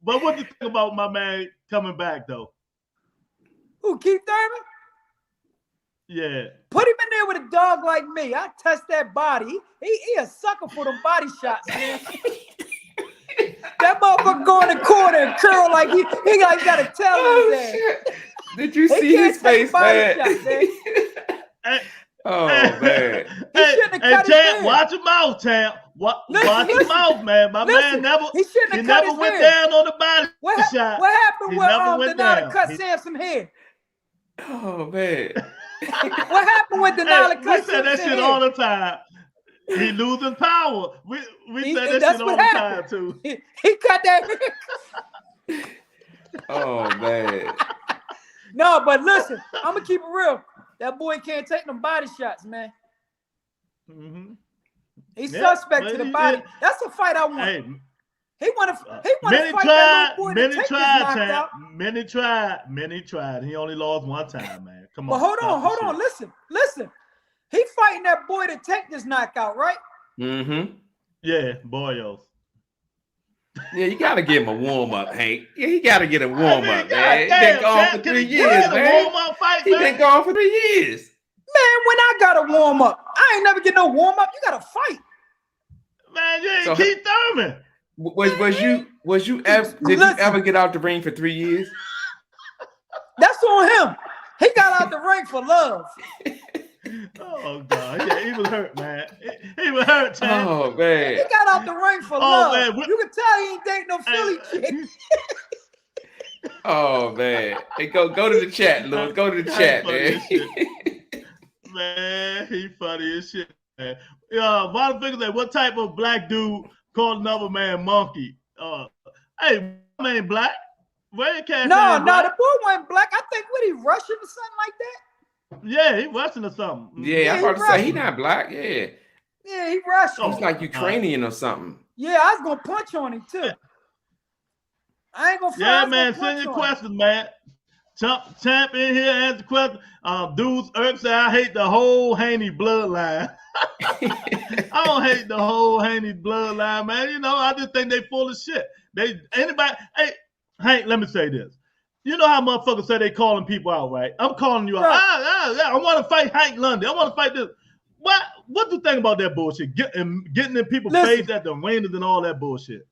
But what do you think about my man coming back though? Who, Keith Thurman? Yeah. Put him in there with a dog like me. I test that body. He a sucker for them body shots, man. That motherfucker go in the corner and curl like he got to tell his ass. Did you see his face, man? Oh, man. Hey, Champ, watch your mouth, Champ. Watch your mouth, man. My man never went down on the body shot. What happened when Denali cut Samson hair? Oh, man. What happened with Denali cut Samson hair? We said that shit all the time. He losing power. We said that shit all the time, too. He cut that hair. Oh, man. No, but listen, I'm going to keep it real. That boy can't take them body shots, man. He's suspect to the body. That's a fight I want. Hey, he want to fight that little boy to take this knockout. Many tried. He only lost one time, man. Come on. But hold on. Listen. He fighting that boy to take this knockout, right? Yeah, boyos. Yeah, you gotta give him a warm up, Hank. Yeah, he gotta get a warm up, man. He been gone for 3 years, man. He been gone for 3 years. Man, when I gotta warm up, I ain't never get no warm up. You gotta fight. Man, you ain't Keith Thurman. Did you ever get out the ring for 3 years? That's on him. He got out the ring for love. Oh God, yeah, he was hurt, man. He was hurt, man. Oh man, he got out the ring for love. Man. You can tell he ain't dating no Philly chick. Oh man, hey, go to the chat, Lewis. Go to the chat, man. Man, he funny as shit, man. One figure like, what type of black dude called another man monkey? Hey, my man black. Where you can't? No, the boy went black. I think he Russian or something like that. Yeah, he Russian or something. Yeah, I'm about to say he not black. Yeah. Yeah, he Russian. He's like Ukrainian or something. Yeah, I was gonna punch on him too. I ain't gonna. Yeah, man. Send your questions, man. Champ in here answer question. Dudes say I hate the whole Haney bloodline. I don't hate the whole Haney bloodline, man. I just think they full of shit. Hey, Hank, let me say this. You know how motherfuckers say they calling people out, right? I'm calling you out. Right. I want to fight Hank Lundy. I want to fight this. What do you think about that bullshit? Getting in people's face at the arenas and all that bullshit.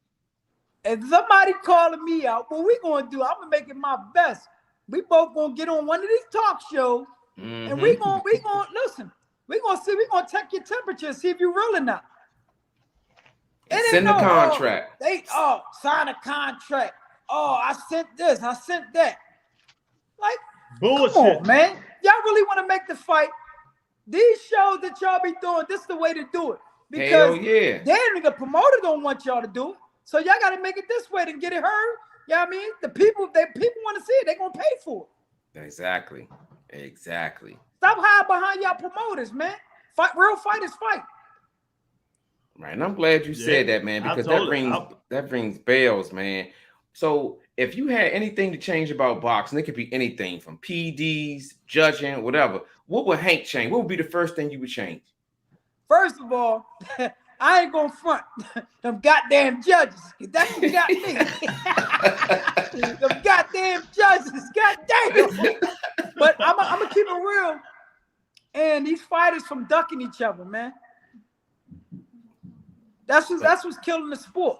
If somebody calling me out, what we gonna do? I'm gonna make it my best. We both gonna get on one of these talk shows, and we gonna listen. We gonna take your temperature and see if you're real or not. And send the contract. Sign a contract. I sent this. I sent that. Like bullshit, come on, man. Y'all really want to make the fight? These shows that y'all be doing, this is the way to do it. Because the promoter don't want y'all to do it. So y'all got to make it this way to get it heard. You know what I mean? The people want to see it. They're going to pay for it. Exactly. Stop hiding behind y'all promoters, man. Real fighters fight. Right. And I'm glad you said that, man, because that rings bells, man. So if you had anything to change about boxing, it could be anything from PDs, judging, whatever. What would Hank change? What would be the first thing you would change? First of all, I ain't gonna front them goddamn judges. That's what got me. Them goddamn judges, goddamn. But I'm gonna keep it real. And these fighters from ducking each other, man. That's what's killing the sport.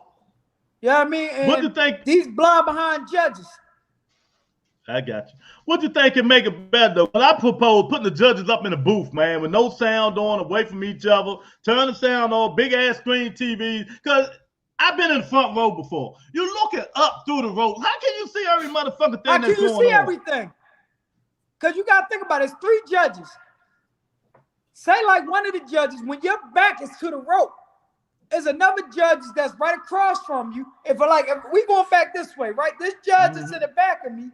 You know what I mean? And what do you think? These blind behind judges. I got you. What do you think can make it better, though? Well, I propose putting the judges up in a booth, man, with no sound on, away from each other, turn the sound on, big-ass screen TVs, because I've been in the front row before. You're looking up through the row. How can you see every motherfucking thing that's going on? How can you see everything? Because you got to think about it. It's 3 judges. Say like one of the judges, when your back is to the rope, there's another judge that's right across from you. If we going back this way, right? This judge is in the back of me,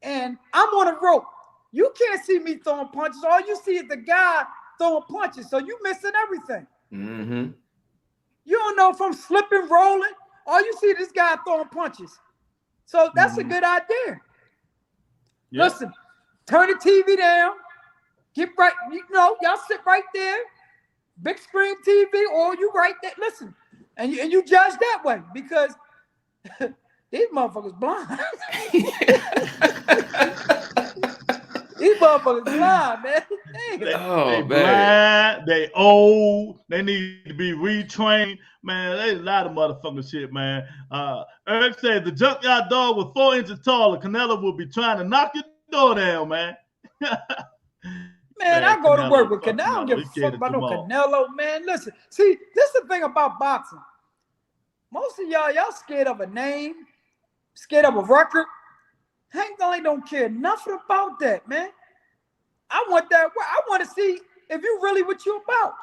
and I'm on a rope. You can't see me throwing punches. All you see is the guy throwing punches. So you missing everything. You don't know if I'm slipping, rolling. All you see is this guy throwing punches. So that's a good idea. Yeah. Listen, turn the TV down. Get right, y'all sit right there. Big screen TV, or you right there. Listen, and you judge that way because these motherfuckers blind. These motherfuckers blind, man. They blind, they old, they need to be retrained. Man, there's a lot of motherfucking shit, man. Eric said the junkyard dog was 4 inches taller. Canelo will be trying to knock your door down, man. Man, I go to work with Canelo. I don't give a fuck about no Canelo, man. Listen, see, this is the thing about boxing. Most of y'all scared of a name, scared of a record. Hank Lundy don't care nothing about that, man. I want that. I want to see if you really what you about.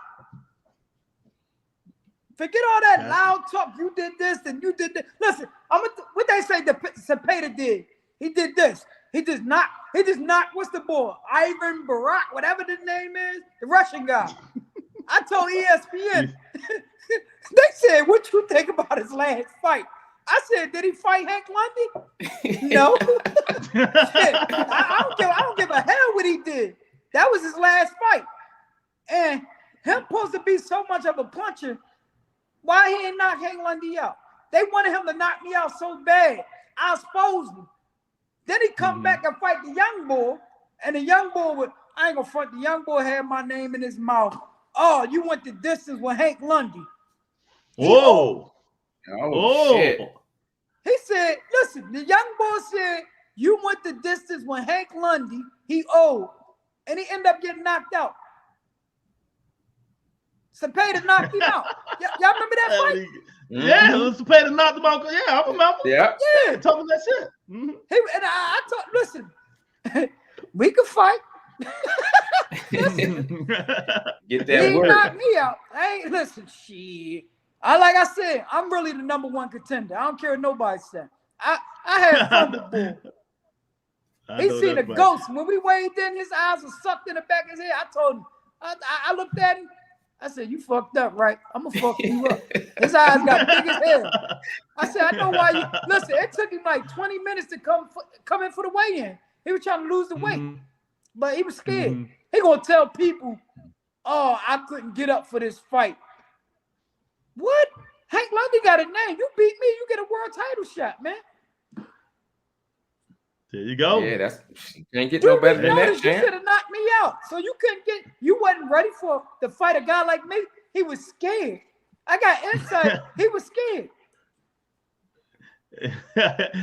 Forget all that loud talk. You did this and you did that. Listen, what they say Cepeda did. He did this. He just knocked, what's the boy? Ivan Barak, whatever the name is, the Russian guy. I told ESPN, they said, what you think about his last fight? I said, did he fight Hank Lundy? No. I don't give a hell what he did. That was his last fight. And him supposed to be so much of a puncher, why he ain't knock Hank Lundy out? They wanted him to knock me out so bad. I exposed him. Then he come back and fight the young boy, and the young boy I ain't gonna front, the young boy had my name in his mouth. Oh, you went the distance with Hank Lundy. Whoa. Shit. He said, listen, the young boy said, you went the distance when Hank Lundy, he old, and he ended up getting knocked out. Cepeda knocked him out. Y'all remember that fight? Yeah, Cepeda knocked him out. Yeah, I remember. Yeah. Talking that shit. And I told, listen, we could fight. Get that he word. knocked me out. Listen, shit. Like I said, I'm really the #1 contender. I don't care what nobody said. I had fun with Bull. He seen a ghost. When we weighed in, his eyes were sucked in the back of his head. I told him, I looked at him. I said, you fucked up, right? I'm going to fuck you up. His eyes got big as hell. I said, I know why you... Listen, it took him like 20 minutes to come in for the weigh-in. He was trying to lose the weight. But he was scared. He going to tell people, oh, I couldn't get up for this fight. What? Hank Lundy got a name. You beat me, you get a world title shot, man. There you go. Yeah, you can't get no better than that, You should have knocked me out. So you wasn't ready to fight a guy like me. He was scared. I got insight. He was scared.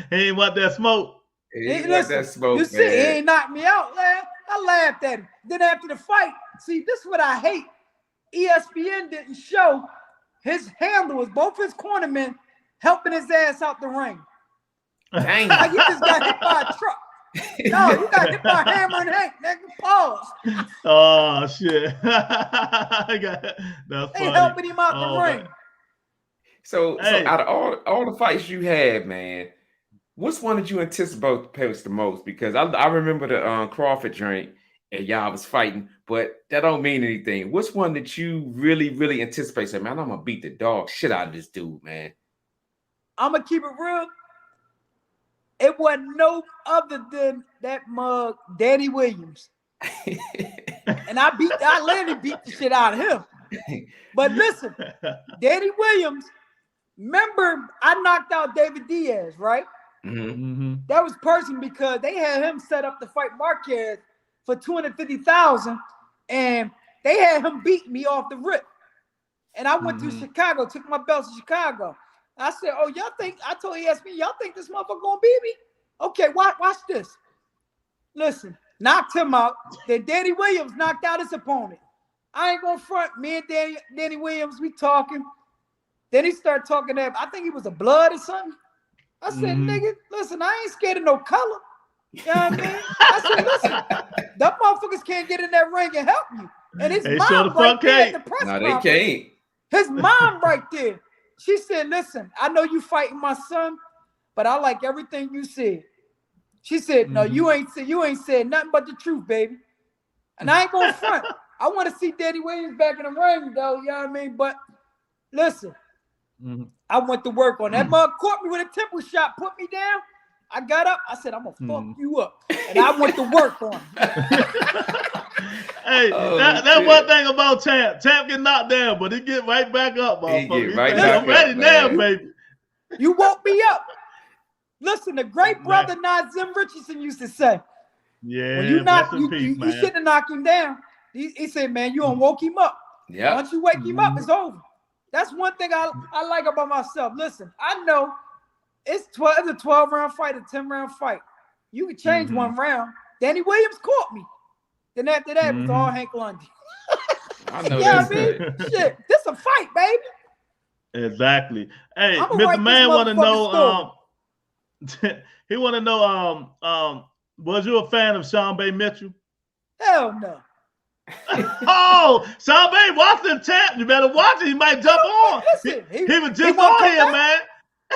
He ain't want that smoke. You see, he ain't knocked me out, man. I laughed at him. Then after the fight, see, this is what I hate. ESPN didn't show his handlers, both his cornermen, helping his ass out the ring. Dang. Like he just got hit by a truck. No, you got hit by Hammer and Hank, nigga. Pause. Oh shit. That's They funny. helping him out the ring. Man. So out of all the fights you had, man, which one did you anticipate the most? Because I remember the Crawford drink and y'all was fighting, but that don't mean anything. Which one did you really, really anticipate? Say, man, I'm gonna beat the dog shit out of this dude, man. I'm gonna keep it real. It wasn't no other than that mug, Danny Williams. And I literally beat the shit out of him. But listen, Danny Williams, remember I knocked out David Diaz, right? Mm-hmm. That was personal because they had him set up to fight Marquez for $250,000, and they had him beat me off the rip. And I went to Chicago, took my belts to Chicago. I said, "Oh, y'all think?" I told ESPN, "Y'all think this motherfucker gonna beat me?" Okay, watch this. Listen, knocked him out. Then Danny Williams knocked out his opponent. I ain't gonna front. Me and Danny Williams, we talking. Then he started talking to him. I think he was a blood or something. I said, "Nigga, listen, I ain't scared of no color." You know what I mean? I said, "Listen, them motherfuckers can't get in that ring and help you." And his mom right there at the press conference. They can't. His mom right there. She said, "Listen, I know you fighting my son, but I like everything you said." She said, "No, you ain't said nothing but the truth, baby." And I ain't gonna front. I want to see Danny Williams back in the ring, though. You know what I mean? But listen, I went to work on that. Mug caught me with a temple shot, put me down. I got up. I said, "I'm gonna fuck you up," and I went to work on him. Hey, that's one thing about Champ. Champ get knocked down, but he get right back up, motherfucker. I'm ready now, baby. You woke me up. Listen, the great brother Nazim Richardson used to say, "Yeah, when you shouldn't have knocked him down." He said, "Man, you done woke him up. Yeah. Once you wake him up, it's over." That's one thing I like about myself. Listen, I know it's a 12-round fight, a 10-round fight. You can change one round. Danny Williams caught me. Then after that, it was all Hank Lundy. I know what I mean? Shit, this a fight, baby. Exactly. Hey, Mr. Man want to know. He want to know. Was you a fan of Sean Bay Mitchell? Hell no. Oh, Sean Bay, watch the Champ. You better watch it. He might jump on. Listen, he was just on here, man.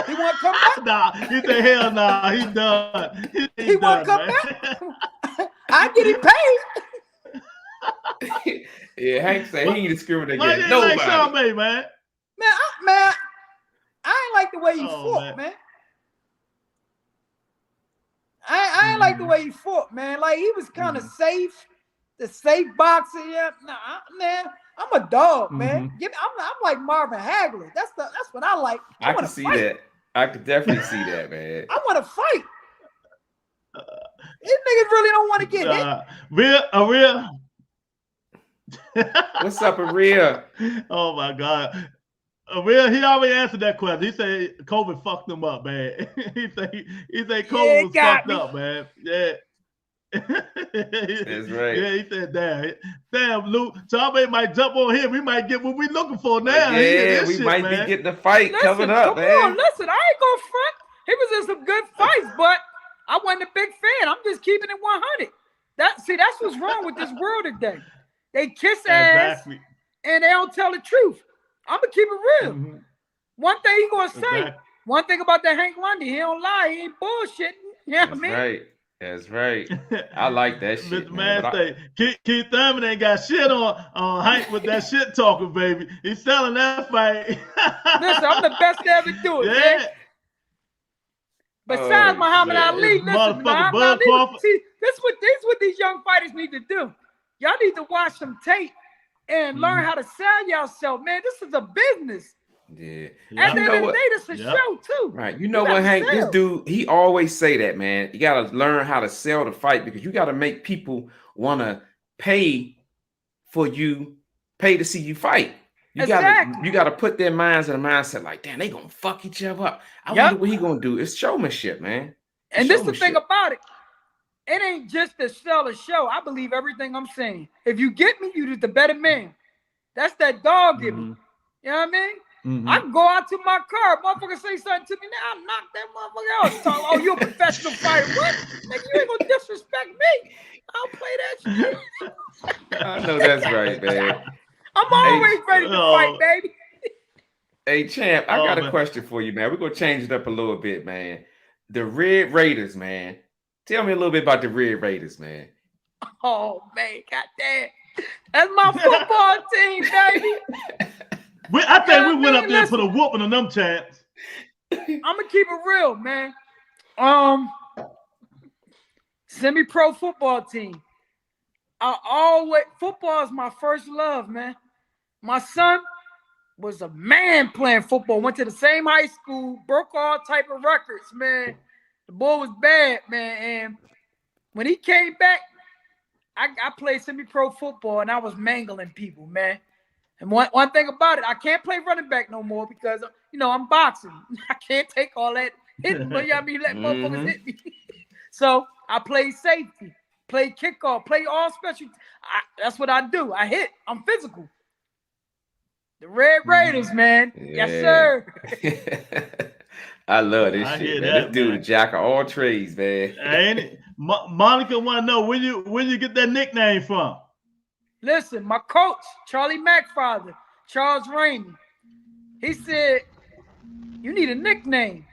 He want to come back? Nah, he said, "Hell nah, he done." He want to come back? I get him paid. Yeah, Hank said he ain't discriminating against nobody. Like Sean Bay, man. Man, I ain't like the way he fought, man. I ain't like the way he fought, man. Like he was kind of safe, the safe boxer. Yeah, nah, man. I'm a dog, man. I'm like Marvin Hagler. That's what I like. I can see that. I could definitely see that, man. I want to fight. These niggas really don't want to get hit. Aria. What's up, Aria? Oh my God. Aria, he already answered that question. He said COVID fucked him up, man. he said COVID was fucked up, man. Yeah. That's right. Yeah, he said, damn, Luke. Sean might jump on here. We might get what we looking for now. Yeah, we might be getting the fight coming up, man. Listen, I ain't gonna front. He was in some good fights, but I wasn't a big fan. I'm just keeping it 100. That's what's wrong with this world today. They kiss ass and they don't tell the truth. I'm gonna keep it real. One thing he gonna say. One thing about that Hank Lundy, he don't lie. He ain't bullshitting. You know what I mean? Right. That's right. I like that shit. Mr. Man say, Keith Thurman ain't got shit on Hank with that shit talking, baby. He's selling that fight. Listen, I'm the best to ever do it, man. Besides Muhammad Ali, listen, Muhammad Ali, see, this what these young fighters need to do. Y'all need to watch some tape and learn how to sell yourself, man. This is a business. Yeah. At the You end know of the what? day, this is a show too. Right. You know what, Hank? This dude, he always say that, man. You gotta learn how to sell the fight because you gotta make people want to pay for you, pay to see you fight. You gotta put their minds in a mindset like, damn, they gonna fuck each other up. I wonder what he gonna do. It's showmanship, man. And this is the thing about it. It ain't just to sell a show. I believe everything I'm saying. If you get me, you the better man. That's that dog in me. You know what I mean? I can go out to my car, motherfucker say something to me now, I'll knock that motherfucker out. Talk, oh, you a professional fighter. What? Nigga, you ain't gonna disrespect me. I'll play that shit. I know that's right, man. I'm always ready to fight, baby. Hey, champ, I got a question for you, man. We're gonna change it up a little bit, man. The Red Raiders, man. Tell me a little bit about the Red Raiders, man. Oh, man, goddamn. That's my football team, baby. I think we went up there and put a whooping on them champs. I'm gonna keep it real, man. Semi-pro football team. Football is my first love, man. My son was a man playing football. Went to the same high school, broke all type of records, man. The boy was bad, man. And when he came back, I played semi-pro football and I was mangling people, man. And one thing about it, I can't play running back no more because, you know, I'm boxing. I can't take all that hitting, but you know what I mean, let motherfuckers hit me. So I played safety, played kickoff, play all special. That's what I do. I hit. I'm physical. The Red Raiders, man. Yes, sir. I love this shit, man. This dude a jack of all trades, man. Ain't it? Monica want to know where you get that nickname from? Listen, my coach, Charlie McFarland, Charles Rainey, he said, you need a nickname.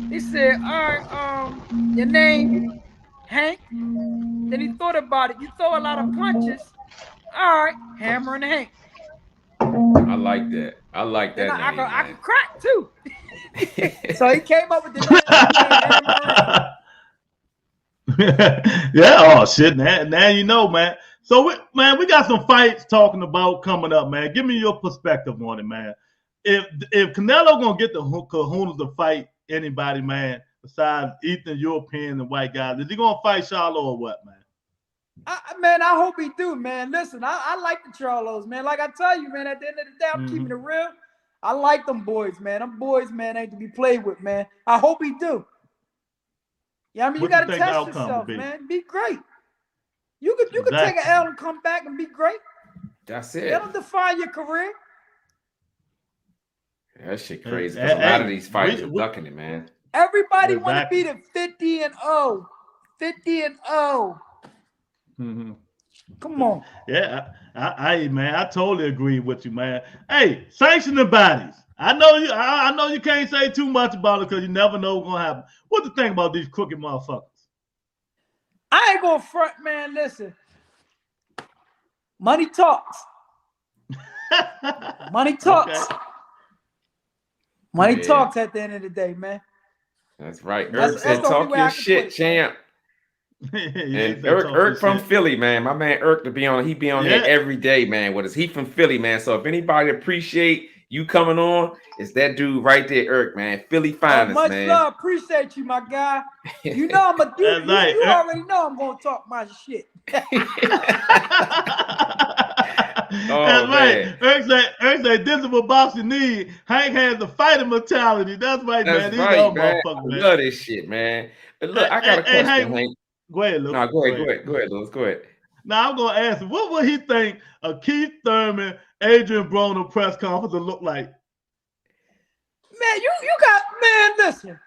He said, all right, your name, Hank. Then he thought about it. You throw a lot of punches. All right, Hammer and Hank. I like that. I like that name, I can crack, too. So he came up with the name. Yeah, oh, shit. Now you know, man. So, we got some fights talking about coming up, man. Give me your perspective on it, man. If Canelo gonna get the kahunas to fight anybody, man, besides Ethan, European, and white guys, is he gonna fight Charlo or what, man? Man, I hope he do, man. Listen, I like the Charlos, man. Like I tell you, man, at the end of the day, I'm keeping it real. I like them boys, man. Them boys, man, ain't to be played with, man. I hope he do. Yeah, I mean, you got to test yourself, man. Be great. You could take an L and come back and be great. That's it. That'll define your career. That shit crazy. A lot of these fighters are ducking it, man. Everybody want to be the 50-0. 50-0. Come on. Yeah, I totally agree with you, man. Hey, sanctioning bodies. I know you can't say too much about it because you never know what's gonna happen. What to think about these crooked motherfuckers? I ain't gonna front, man. Listen, money talks. Money talks. Okay. Money talks at the end of the day, man. That's right. Irk said, "Talk your shit, champ." And Irk from Philly, man. My man Irk he be on here every day, man. What is he from Philly, man? So if anybody appreciate you coming on, it's that dude right there, Irk, man. Philly finest, much man. Love, appreciate you, my guy. You know I'm a dude. You already know I'm gonna talk my shit. That's right. Irk say this is what boxing need. Hank has the fighting mentality. That's right, man. That's right, man. I love this shit, man. But look, I got a question, Hank. Go ahead, Lewis. No, go ahead, Lewis. Go ahead. Now I'm gonna ask him, what would he think a Keith Thurman, Adrian Broner press conference would look like? Man, listen.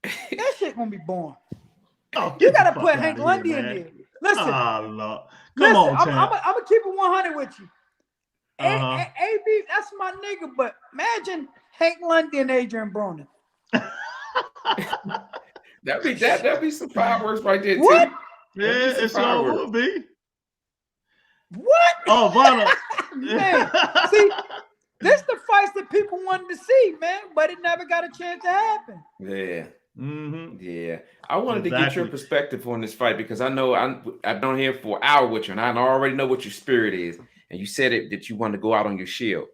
That shit gonna be boring. Oh, you gotta put Hank Lundy in there. Listen. Oh, Lord. Come on, I'm gonna keep it 100 with you. AB, that's my nigga, but imagine Hank Lundy and Adrian Broner. That'd be some fireworks right there, too. What? Yeah, it sure would be. What? Oh, Vanna. Man, see, this the fights that people wanted to see, man, but it never got a chance to happen. Yeah. Yeah. I wanted to get your perspective on this fight because I know I've been here for an hour with you, and I already know what your spirit is. And you said it that you want to go out on your shield.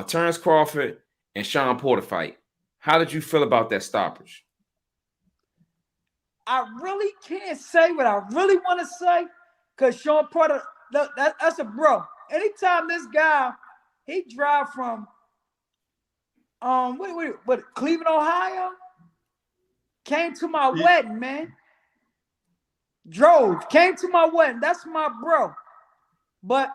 Terrence Crawford and Sean Porter fight. How did you feel about that stoppage? I really can't say what I really want to say because Sean Porter, that's a bro. Anytime this guy, he drive from what Cleveland, Ohio, came to my wedding, man. Came to my wedding. That's my bro. But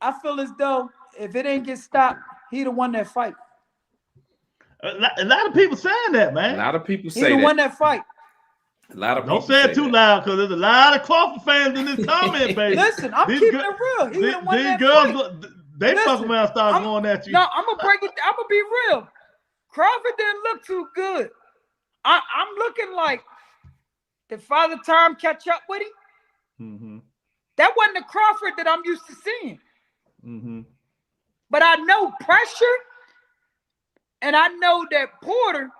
I feel as though if it ain't get stopped, he the one that fight. A lot of people saying that, man. A lot of people say he the one that fight. A lot of Don't say it too loud because there's a lot of Crawford fans in this comment, baby. Listen, I'm keeping it real. He the one that girls, fight. they fuck around, start going at you. No, I'm gonna break it. I'm gonna be real. Crawford didn't look too good. I'm looking like did Father Time catch up with him? That wasn't the Crawford that I'm used to seeing. But I know pressure, and I know that Porter.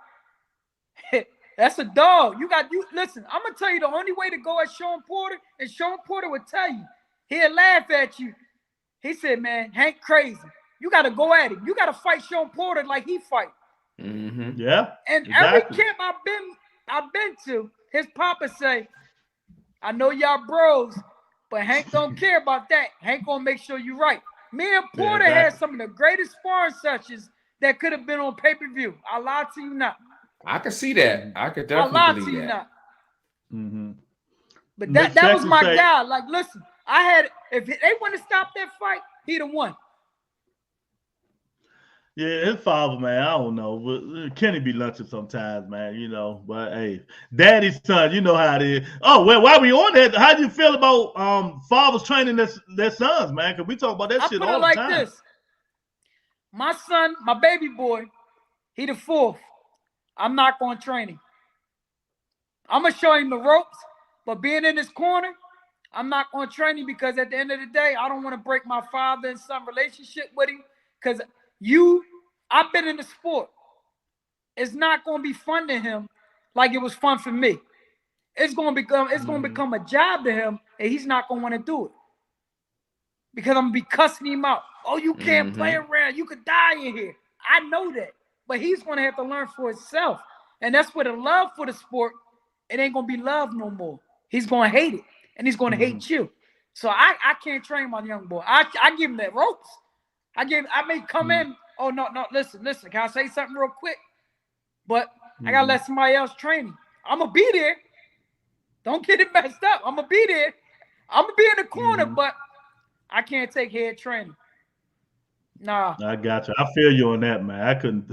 That's a dog. You listen. I'm gonna tell you the only way to go at Sean Porter, and Sean Porter would tell you. He'll laugh at you. He said, "Man, Hank crazy. You got to go at him. You got to fight Sean Porter like he fight." Yeah. And exactly. every camp I've been to, his papa say, "I know y'all bros, but Hank don't care about that. Hank gonna make sure you right." Me and Porter had some of the greatest sparring sessions that could have been on pay-per-view. I lie to you not. I can see that. I could definitely believe that. But that was my guy. Like, listen, if they want to stop that fight, he the one. Yeah, his father, man, I don't know. But Kenny be lunching sometimes, man, you know. But hey, daddy's son, you know how it is. Oh, well, while we on that, how do you feel about fathers training their sons, man? Because we talk about that shit all the time. I put it like this. My son, my baby boy, he the fourth. I'm not going to train him. I'm going to show him the ropes, but being in his corner, I'm not going to train him because at the end of the day, I don't want to break my father and son relationship with him because I've been in the sport. It's not going to be fun to him like it was fun for me. It's going to become a job to him, and he's not going to want to do it because I'm going to be cussing him out. Oh, you can't play around. You could die in here. I know that. But he's going to have to learn for himself. And that's where the love for the sport, it ain't going to be love no more. He's going to hate it. And he's going to hate you. So I can't train my young boy. I give him that ropes. I may come in. Oh, no, listen. Can I say something real quick? But I got to let somebody else train him. I'm going to be there. Don't get it messed up. I'm going to be there. I'm going to be in the corner, but I can't take head training. Nah. I got you. I feel you on that, man. I couldn't.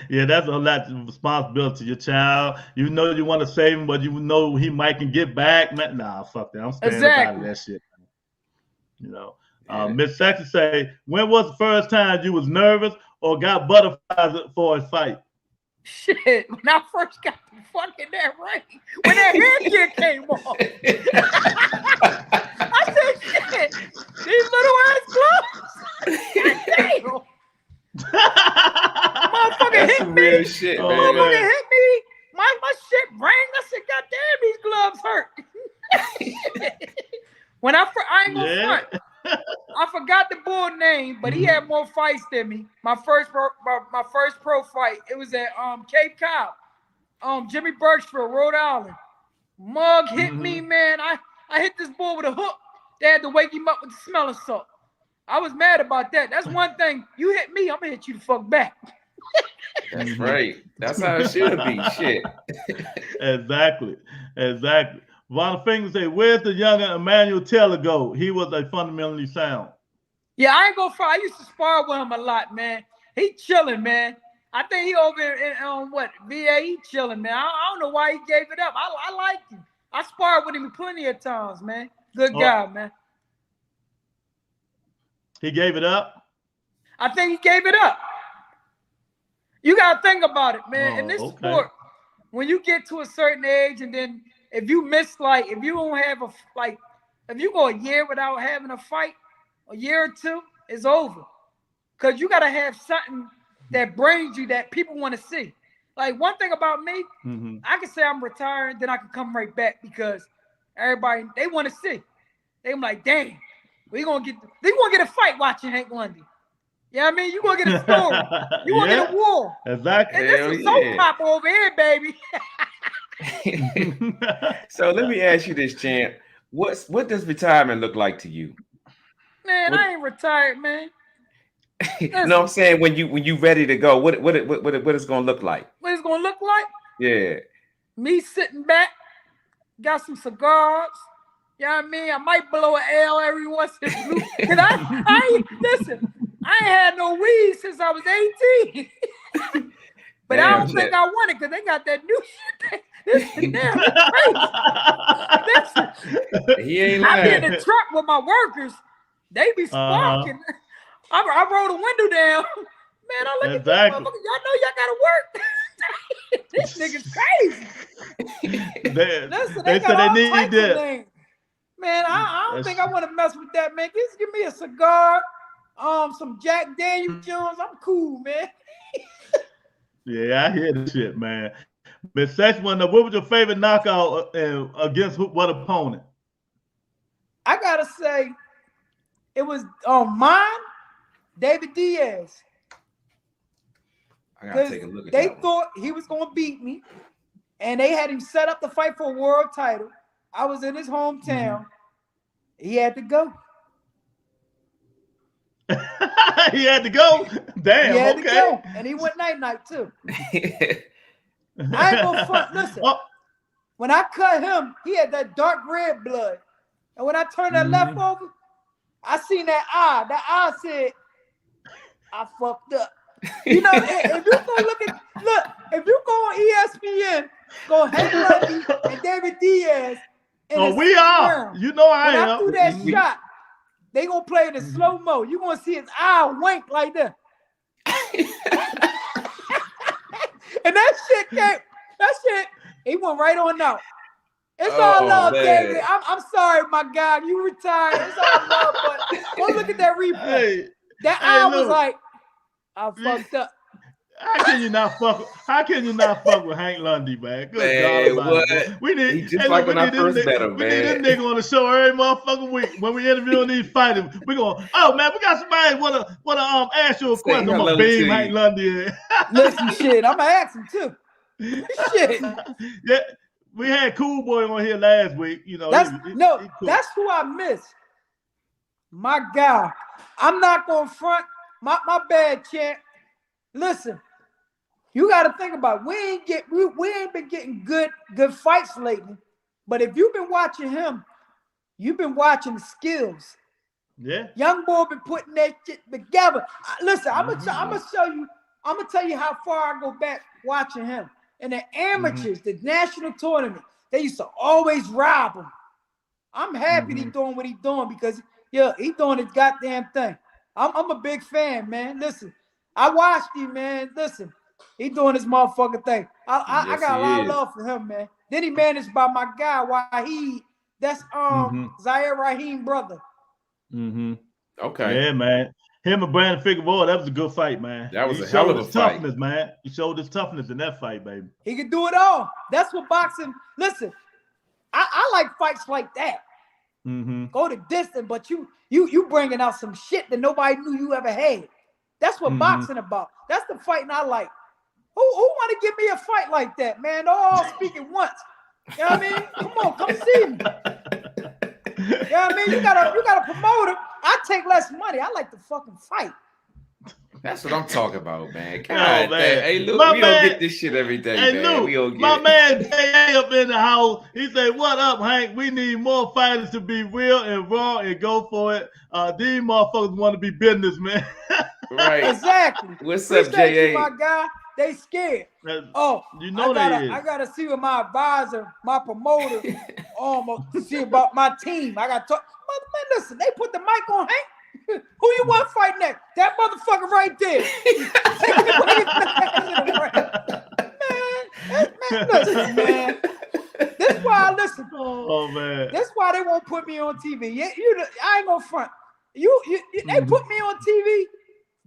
Yeah, that's a lot of responsibility. Your child, you know you want to save him, but you know he might can get back, man. Nah, fuck that. I'm staying out of that shit. You know. Miss Saxon say, when was the first time you was nervous or got butterflies for a fight? Shit, when I first got the fucking that ring, when that headgear came off. I said, shit, these little ass gloves. God damn. Motherfucker hit me. Real shit, man. Motherfucker hit me. My shit rang. I said, God damn, these gloves hurt. When I ain't gonna front. I forgot the bull name, but he had more fights than me. My first pro fight, it was at Cape Cod, Jimmy Birchfield, Rhode Island. Mug hit me, man. I hit this bull with a hook. They had to wake him up with the smell of salt. I was mad about that. That's one thing. You hit me, I'm gonna hit you the fuck back. That's right. That's how it should be. Shit. Exactly. Von Finger say, where's the younger Emmanuel Taylor go? He was a fundamentally sound. Yeah, I ain't gonna fight. I used to spar with him a lot, man. He chilling, man. I think he over in VA, he chilling, man. I don't know why he gave it up. I like him. I sparred with him plenty of times, man. Good guy, man. He gave it up? I think he gave it up. You gotta think about it, man. In this sport, when you get to a certain age and then if you miss, if you don't have if you go a year without having a fight, a year or two, it's over. Because you got to have something that brings you that people want to see. Like, one thing about me, I can say I'm retiring, then I can come right back because everybody, they want to see. They like, damn, they gonna get a fight watching Hank Lundy. Yeah, I mean, you gonna get a story. You gonna get a war. Exactly. And this is soap opera over here, baby. So let me ask you this, champ. What does retirement look like to you? Man, I ain't retired, man. No, I'm saying when you ready to go, what it's gonna look like? What it's gonna look like? Yeah. Me sitting back, got some cigars. You know what I mean? I might blow an L every once in a blue. Cause I listen, I ain't had no weed since I was 18. But I don't think I want it because they got that new shit. This is damn crazy. He ain't I lying. be in the truck with my workers. They be sparking. I roll the window down. Man, I look at this motherfucker. Y'all know y'all gotta work. This nigga's crazy. Listen, they got all types of things. Man, I don't think I want to mess with that, man. Just give me a cigar, some Jack Daniel Jones. I'm cool, man. Yeah, I hear this shit, man. Miss Sexman, what was your favorite knockout against what opponent? I gotta say, it was mine, David Diaz. I gotta take a look at they that thought he was gonna beat me, and they had him set up to fight for a world title. I was in his hometown. He had to go. He had to go. Damn. He had to go, and he went night too. I ain't gonna front. Listen, when I cut him, he had that dark red blood, and when I turned that left over, I seen that eye. That eye said, "I fucked up." You know, if you go if you go on ESPN, go Hank Lundy and David Diaz. We are. You know I am. When I threw that shot, they gonna play it in slow mo. You gonna see his eye wink like that. And that shit, he went right on out. It's all love, David. I'm sorry, my guy. You retired. It's all love, but go look at that replay. That eye was like, I fucked up. How can you not fuck with Hank Lundy, man? Good God Almighty. We need just like when I first met him, man. We need this nigga on the show every motherfucking week. When we interviewing these fighters, we going, oh man, we got somebody wanna ask you a question. I'm gonna beam Hank Lundy in. Listen, shit, I'm gonna ask him too. Shit. Yeah, we had Cool Boy on here last week. You know, that's cool. That's who I miss. My guy. I'm not gonna front my bad, champ. Listen, you got to think about it. We ain't been getting good fights lately. But if you've been watching him, you've been watching the skills. Yeah, young boy been putting that shit together. Listen, I'm gonna show you. I'm gonna tell you how far I go back watching him. In the amateurs, the national tournament, they used to always rob him. I'm happy he's doing what he's doing because he doing his goddamn thing. I'm a big fan, man. Listen. I watched him, man. Listen, he doing his motherfucking thing. I got a lot of love for him, man. Then he managed by my guy, Wahid. That's Zaire Rahim brother. Okay. Yeah, man. Him and Brandon Figueroa, that was a good fight, man. That was a hell of a fight. Toughness, man. He showed his toughness in that fight, baby. He could do it all. That's what boxing. Listen, I like fights like that. Go the distance, but you bringing out some shit that nobody knew you ever had. That's what boxing about. That's the fighting I like. Who want to give me a fight like that, man? They're all speaking once. You know what I mean? Come on, come see me. You know what I mean? You gotta promote him. I take less money. I like to fucking fight. That's what I'm talking about, man. God, man. Hey, Lou, we don't get this shit every day, man. Lou, we don't get my man J.A. up in the house. He said, what up, Hank? We need more fighters to be real and raw and go for it. These motherfuckers want to be businessmen. Right. Exactly. What's up, J.A.? My guy, they scared. You know I gotta see with my advisor, my promoter, to see about my team. I gotta talk. Man, listen, they put the mic on Hank. Who you want to fight next? That motherfucker right there. man, listen, man. This why I listen. Oh man. That's why they won't put me on TV. I ain't gonna front. They put me on TV.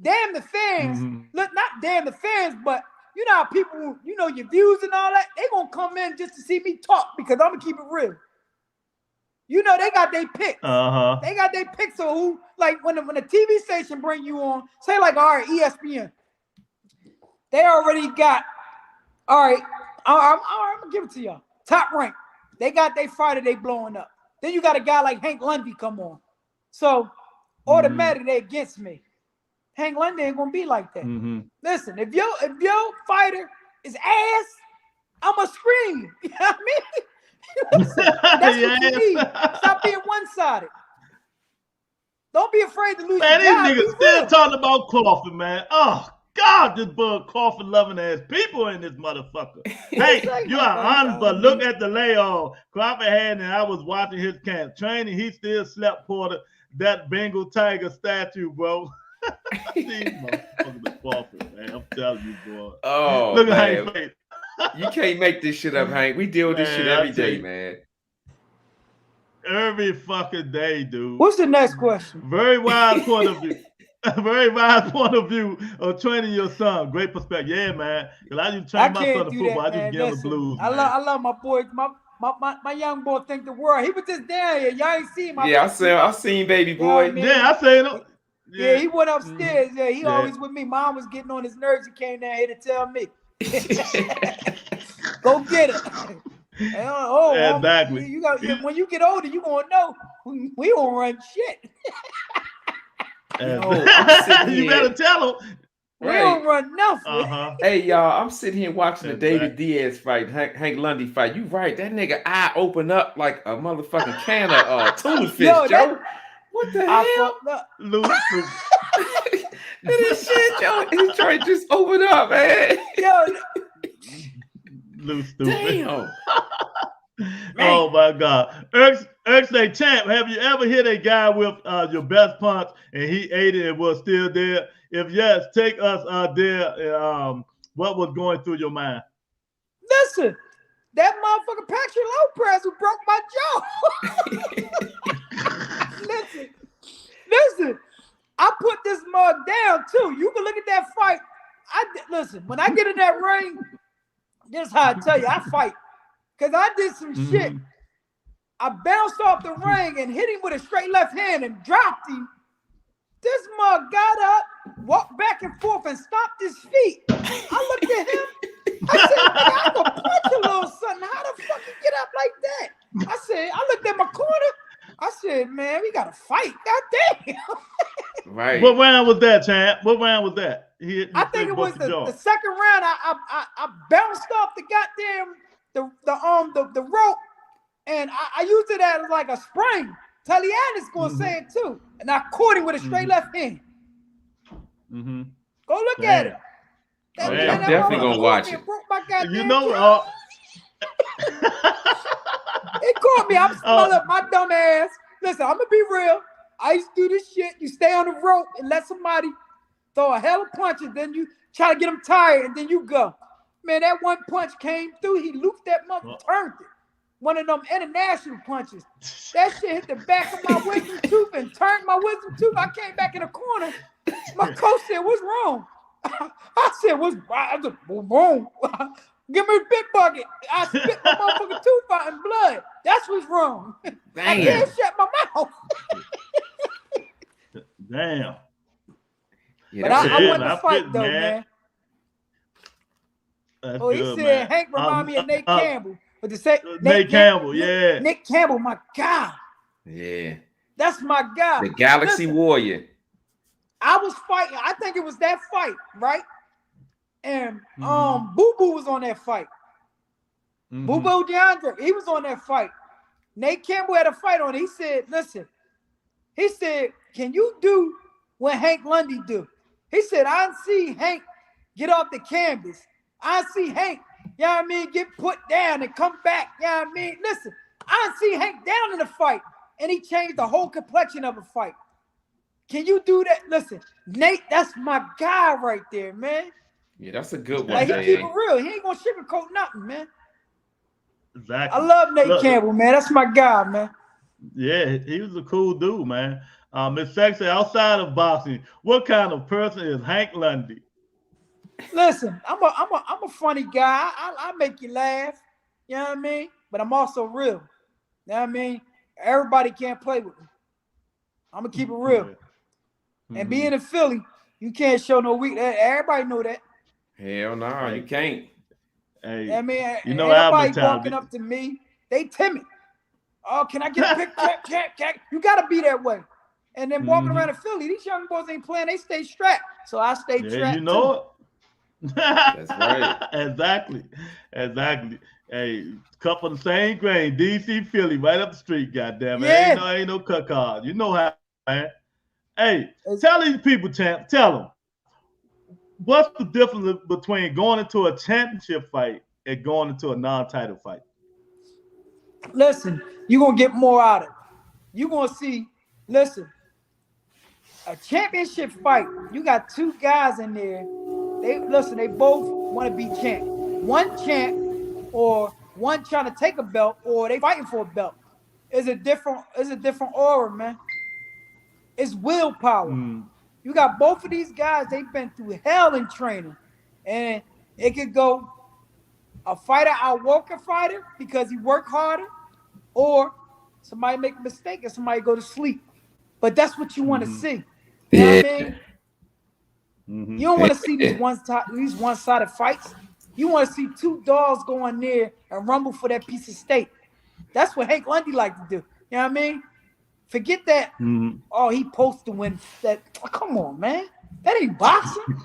Damn the fans. Look, not damn the fans, but you know how people, your views and all that. They gonna come in just to see me talk because I'm gonna keep it real. You know they got their picks. Uh-huh. They got their picks of who, like when the TV station bring you on, say like, all right, ESPN. They already got, all right, I'm gonna give it to y'all. Top rank. They got their fighter they blowing up. Then you got a guy like Hank Lundy come on. So automatically they against me. Hank Lundy ain't gonna be like that. Listen, if your fighter is ass, I'ma scream. You know what I mean? Listen, that's what you need. Stop being one-sided. Don't be afraid to lose Man, your job. these niggas still talking about coughing, man. Oh God, this bug coughing loving ass people in this motherfucker. Hey, you are on, but look at the layoff. Crawford had, and I was watching his camp training. He still slept Porter that Bengal tiger statue, bro. These motherfuckers coughing, man. I'm telling you, boy. Oh, look man. at Hank's face. You can't make this shit up, Hank. We deal with this shit every day, man. Every fucking day, dude. What's the next question? Very wise point of view. A very wise point of view of training your son. Great perspective. Yeah, man. Because I used to train my son to football. I just give him the blues. I love my boy. My young boy think the world. He was just down here. Y'all ain't seen my I seen baby boy. You know I mean? Yeah, I seen him. Yeah, he went upstairs. Yeah, he always with me. Mom was getting on his nerves. He came down here to tell me. Go get it. Exactly. You got when you get older, you gonna know we don't run shit. You better tell him. We don't run nothing. Hey y'all, I'm sitting here watching the David Diaz fight, Hank Lundy fight. You right, that nigga eye open up like a motherfucking can of toothfish, Joe. What the hell? Loose. This shit, Joe. His joint just open up, man. Yo. Loose stupid. Damn. Oh my God. Erk say, champ, have you ever hit a guy with your best punch and he ate it and was still there? If yes, take us there. What was going through your mind? Listen, that motherfucker Patrick Lopez who broke my jaw. Listen. I put this mug down too. You can look at that fight. Listen, when I get in that ring, this is how I tell you, I fight. Because I did some shit. I bounced off the ring and hit him with a straight left hand and dropped him. This mug got up, walked back and forth, and stomped his feet. I looked at him. I said, nigga, I can punch a little something. How the fuck you get up like that? I looked at my corner. I said, man, we got to fight. God damn. Right. What round was that, champ? What round was that? I think it was the second round. I bounced off the goddamn the rope, and I used it as like a spring. Taliani's gonna say it too, and I caught him with a straight left hand. Go look at it. I'm definitely gonna watch it. You know, it caught me. I'm smelling my dumb ass. Listen, I'm gonna be real. I used to do this shit. You stay on the rope and let somebody throw a hell of punches, then you try to get them tired, and then you go. Man, that one punch came through. He looped that mother, turned it. One of them international punches. That shit hit the back of my wisdom tooth and turned my wisdom tooth. I came back in the corner. My coach said, "What's wrong?" I said, "What's wrong?" I said, "Wrong." Give me a big bucket. I spit my motherfucking tooth out in blood. That's what's wrong. I can't shut my mouth. Damn. Yeah, but I want to fight though, man. Oh, he said Hank remind me of Nate Campbell. But to say Nate Campbell, yeah. Nick Campbell, my God. Yeah. That's my guy. The Galaxy Warrior. I was fighting. I think it was that fight, right? And Boo Boo was on that fight. Boo Boo DeAndre, he was on that fight. Nate Campbell had a fight on it. He said, listen, he said, can you do what Hank Lundy do? He said, I see Hank get off the canvas. I see Hank, you know what I mean, get put down and come back. You know what I mean? Listen, I see Hank down in the fight, and he changed the whole complexion of a fight. Can you do that? Listen, Nate, that's my guy right there, man. Yeah, that's a good one. Like, he keep it real. He ain't gonna sugarcoat nothing, man. Exactly. I love Nate Campbell, man. That's my guy, man. Yeah, he was a cool dude, man. Miss Sexy, outside of boxing, what kind of person is Hank Lundy? Listen, I'm a funny guy. I make you laugh. You know what I mean? But I'm also real. You know what I mean? everybody can't play with me. I'm gonna keep it real. And being in Philly, you can't show no weakness. Everybody know that. Hell no, you can't. Hey, I mean, you know anybody walking up to me, they timid. Oh, can I get a picture? You gotta be that way. And then walking around in Philly, these young boys ain't playing. They stay strapped. So I stay strapped. You know it. That's right. Exactly. Hey, couple of the same grain, DC, Philly, right up the street. Goddamn it, ain't no cut card. You know how, man. Hey, tell these people, champ. Tell them what's the difference between going into a championship fight and going into a non-title fight? Listen, you're gonna get more out of it. You're gonna see. Listen, a championship fight. You got two guys in there. They both want to be champ. One champ, or one trying to take a belt, or they fighting for a belt. It's a different aura, man. It's willpower. You got both of these guys. They've been through hell in training, and it could go a fighter outwork a fighter because he worked harder, or somebody make a mistake and somebody go to sleep. But that's what you want to see. You know what I mean? You don't want to see these one-sided fights. You want to see two dogs go in there and rumble for that piece of steak. That's what Hank Lundy like to do. You know what I mean? Forget that. Oh, he supposed to win that. Oh, come on, man. That ain't boxing.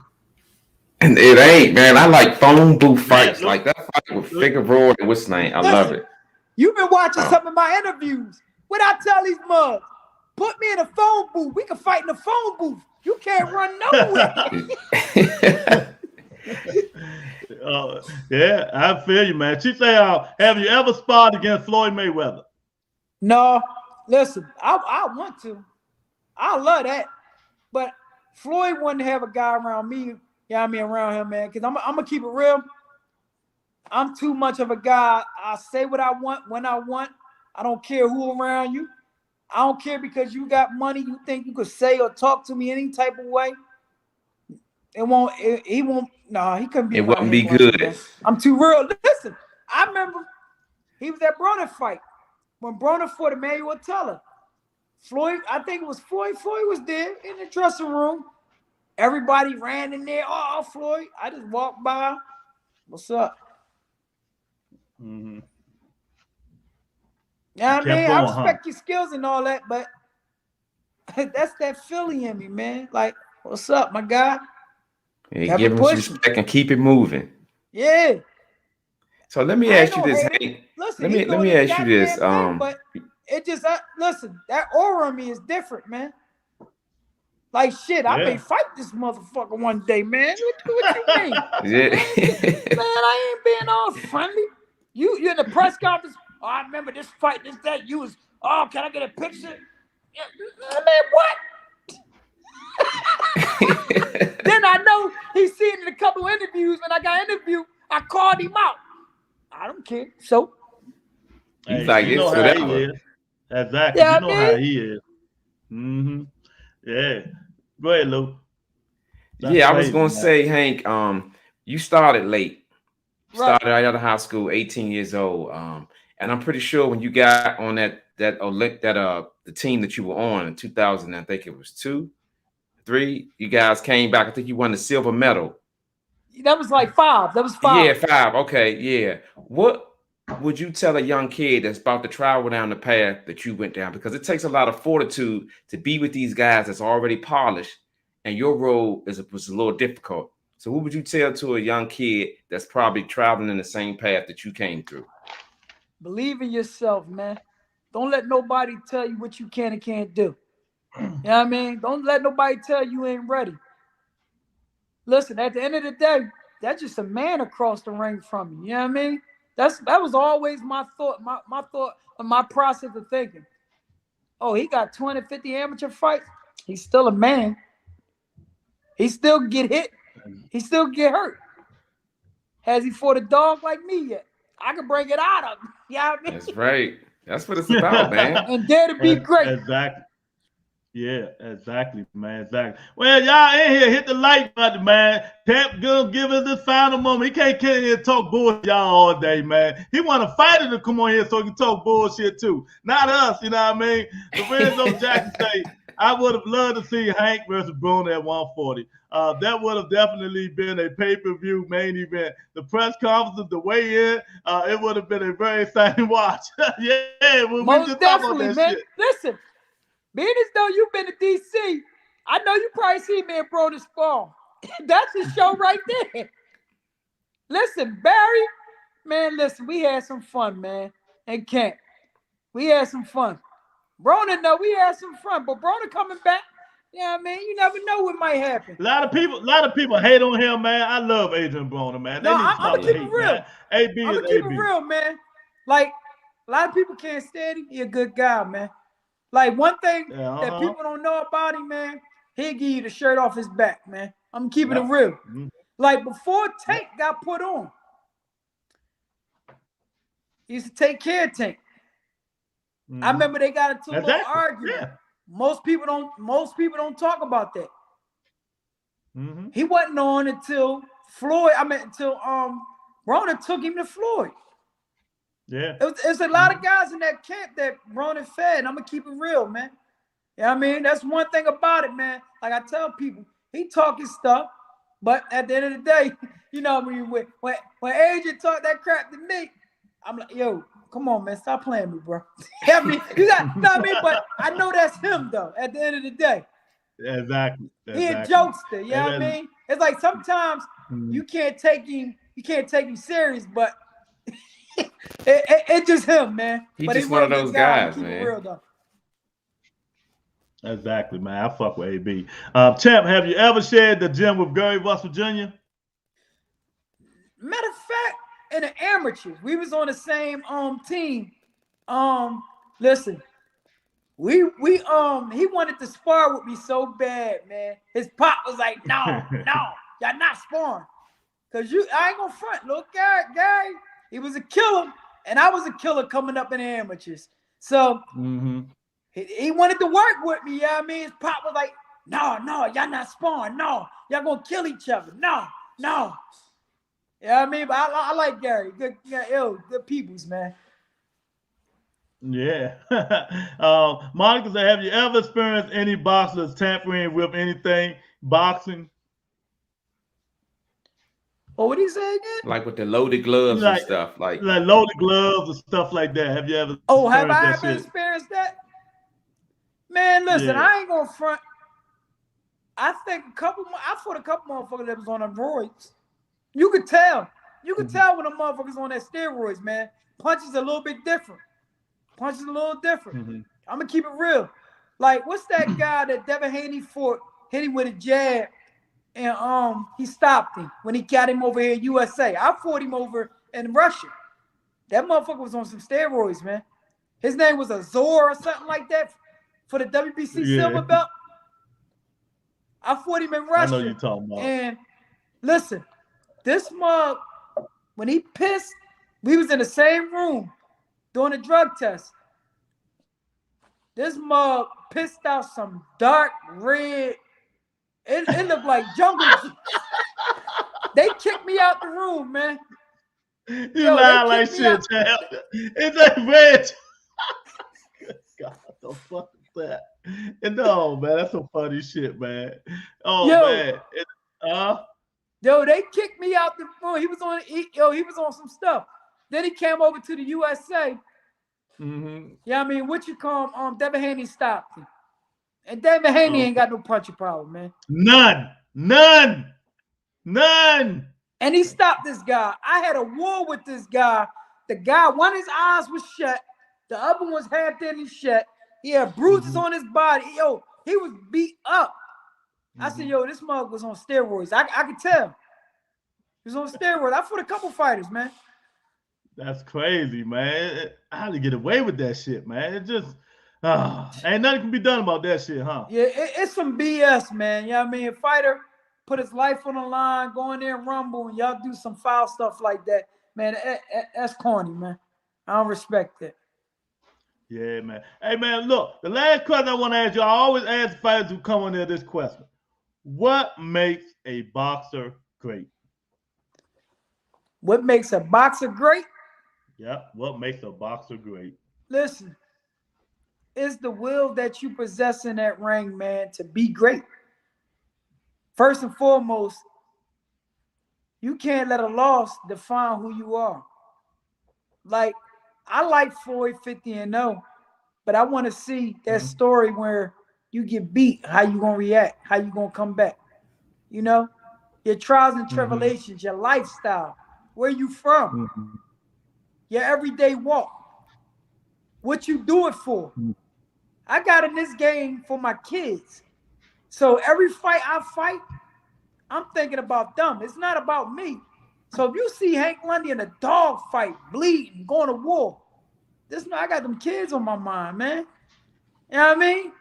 And it ain't, man. I like phone booth fights. Like that fight with Figueroa and what's name. I love it. You've been watching some of my interviews. What I tell these mugs, put me in a phone booth. We can fight in the phone booth. You can't run nowhere. Yeah, I feel you, man. She say, have you ever sparred against Floyd Mayweather? No. Listen, I want to. I love that. But Floyd wouldn't have a guy around me, you know what I mean, around him, man. Because I'm going to keep it real. I'm too much of a guy. I say what I want when I want. I don't care who around you. I don't care because you got money. You think you could say or talk to me any type of way. He couldn't be. It wouldn't be good. Man. I'm too real. Listen, I remember he was at Broner fight. When Broner fought Emmanuel Teller, Floyd, I think it was Floyd. Floyd was there in the dressing room. Everybody ran in there. Oh, Floyd. I just walked by. What's up? Yeah, I mean, I respect your skills and all that, but that's that Philly in me, man. Like, what's up, my guy? Yeah, give him respect and keep it moving. Yeah. So let me ask you this, Hank. Listen, let me ask you this. But it just listen, that aura on me is different, man. Like shit, I may fight this motherfucker one day, man. What you mean? Man, I ain't being all friendly. You in the press conference? Oh, I remember this fight, this, that. You was, oh, can I get a picture? Man, what? Then I know he's seen in a couple of interviews. When I got interviewed, I called him out. I don't care. So he's like, it's whatever. Exactly. Yeah, you know how he is. Yeah. Go ahead, Lou. I was gonna say, Hank, you started late. Started out of high school, 18 years old. And I'm pretty sure when you got on the team that you were on in 2000, I think it was 2, 3, you guys came back. I think you won the silver medal. That was like 5. That was 5. Yeah, 5. Okay, yeah. What would you tell a young kid that's about to travel down the path that you went down? Because it takes a lot of fortitude to be with these guys that's already polished, and your role was a little difficult. So what would you tell to a young kid that's probably traveling in the same path that you came through? Believe in yourself, man. Don't let nobody tell you what you can and can't do. You know what I mean? Don't let nobody tell you ain't ready. Listen, at the end of the day, that's just a man across the ring from you. You know what I mean? That was always my thought, my thought, my process of thinking. Oh, he got 20, 50 amateur fights. He's still a man. He still get hit. He still get hurt. Has he fought a dog like me yet? I can bring it out of him. You know what I mean? That's right. That's what it's about, man. And dare to be great. Exactly. Yeah, exactly, man. Exactly. Well, y'all in here, hit the like button, man. Pep gonna give us this final moment. He can't come here and talk bullshit y'all all day, man. He want a fighter to come on here so he can talk bullshit too. Not us, you know what I mean? Lorenzo Jackson say, I would have loved to see Hank versus Bruno at 140. That would have definitely been a pay-per-view main event. The press conferences, the weigh-in, it would have been a very exciting watch. Yeah, we just Most talk about definitely, that man. shit. Listen, being as though you've been to DC, I know you probably see me in Broder's Fall. That's the show right there. Listen, Barry, man, listen, we had some fun, man. And Kent, we had some fun. Broner, no, we had some fun, but Broner coming back, you know what I mean? You never know what might happen. A lot of people hate on him, man. I love Adrian Broner, man. They No, need to I'm stop gonna the keep it hate, real. man. AB I'm is gonna keep AB. it real, man. Like, a lot of people can't stand him. He a good guy, man. Like, one thing that people don't know about him, man, he'll give you the shirt off his back, man. I'm keeping it real. Mm-hmm. Like, before Tank got put on, he used to take care of Tank. Mm-hmm. I remember they got into a little argument. Yeah. Most people don't talk about that. Mm-hmm. He wasn't on until Broner took him to Floyd. Yeah. It's a lot of guys in that camp that Broner fed, and I'm gonna keep it real, man. You know what I mean? That's one thing about it, man. Like I tell people, he talking stuff, but at the end of the day, you know, when Adrian talk that crap to me, I'm like, yo, come on, man, stop playing me, bro. I mean, you got, know what I mean? But I know that's him, though, at the end of the day. Exactly. He a jokester, you know what I mean? It's like sometimes you can't take him serious, but it's just him, man. He's but just one of those guys, keep man. it real, though. Exactly, man. I fuck with AB. Champ, have you ever shared the gym with Gary, West Virginia? Matter of fact, in the amateurs, we was on the same team. Listen, he wanted to spar with me so bad, man. His pop was like, no, y'all not sparring. Cause I ain't gonna front, little guy, he was a killer, and I was a killer coming up in the amateurs. So he wanted to work with me, you know what I mean? His pop was like, no, y'all not sparring, no, y'all gonna kill each other, no. You know what I mean? But I like Gary. Good peoples, man. Yeah. Monica said, have you ever experienced any boxers tampering with anything boxing? Oh, what did he say again? Like with the loaded gloves and stuff. Like loaded gloves and stuff like that. Have you ever have I ever experienced that? Man, listen, I ain't gonna front. I think I fought a couple motherfuckers that was on them roids. You could tell. You could tell when a motherfucker's on that steroids, man. Punches a little bit different. I'm gonna keep it real. Like, what's that guy that Devin Haney fought? Hit him with a jab, and he stopped him when he got him over here in USA. I fought him over in Russia. That motherfucker was on some steroids, man. His name was Azor or something like that for the WBC silver belt. I fought him in Russia. I know you're talking about. And listen, this mug, when he pissed, we was in the same room doing a drug test. This mug pissed out some dark red. It looked like jungle juice. They kicked me out the room, man. You lying like shit, champ. It's like red. God, the fuck is that? No, man, that's some funny shit, man. Oh, man. Yo, they kicked me out the room. He was on some stuff. Then he came over to the USA. Yeah, I mean, what you call him? Devin Haney stopped him. And Devin Haney ain't got no punching power, man. None. And he stopped this guy. I had a war with this guy. The guy, one of his eyes was shut. The other one's half in his shut. He had bruises on his body. Yo, he was beat up. I said, yo, this mug was on steroids. I could tell. He was on steroids. I fought a couple fighters, man. That's crazy, man. How to get away with that shit, man? It just ain't nothing can be done about that shit, huh? Yeah, it's some BS, man. You know what I mean? A fighter put his life on the line, go in there and rumble, and y'all do some foul stuff like that. Man, that's corny, man. I don't respect that. Yeah, man. Hey, man, look, the last question I want to ask you, I always ask fighters who come on there this question. What makes a boxer great? What makes a boxer great? Yeah, what makes a boxer great? Listen, it's the will that you possess in that ring, man, to be great. First and foremost, you can't let a loss define who you are. Like, I like Floyd 50-0, but I want to see that story where you get beat, how you gonna react, how you gonna come back. You know, your trials and tribulations, your lifestyle, where you from, your everyday walk, what you do it for. I got in this game for my kids. So every fight I fight, I'm thinking about them. It's not about me. So if you see Hank Lundy in a dog fight, bleeding, going to war, I got them kids on my mind, man. You know what I mean?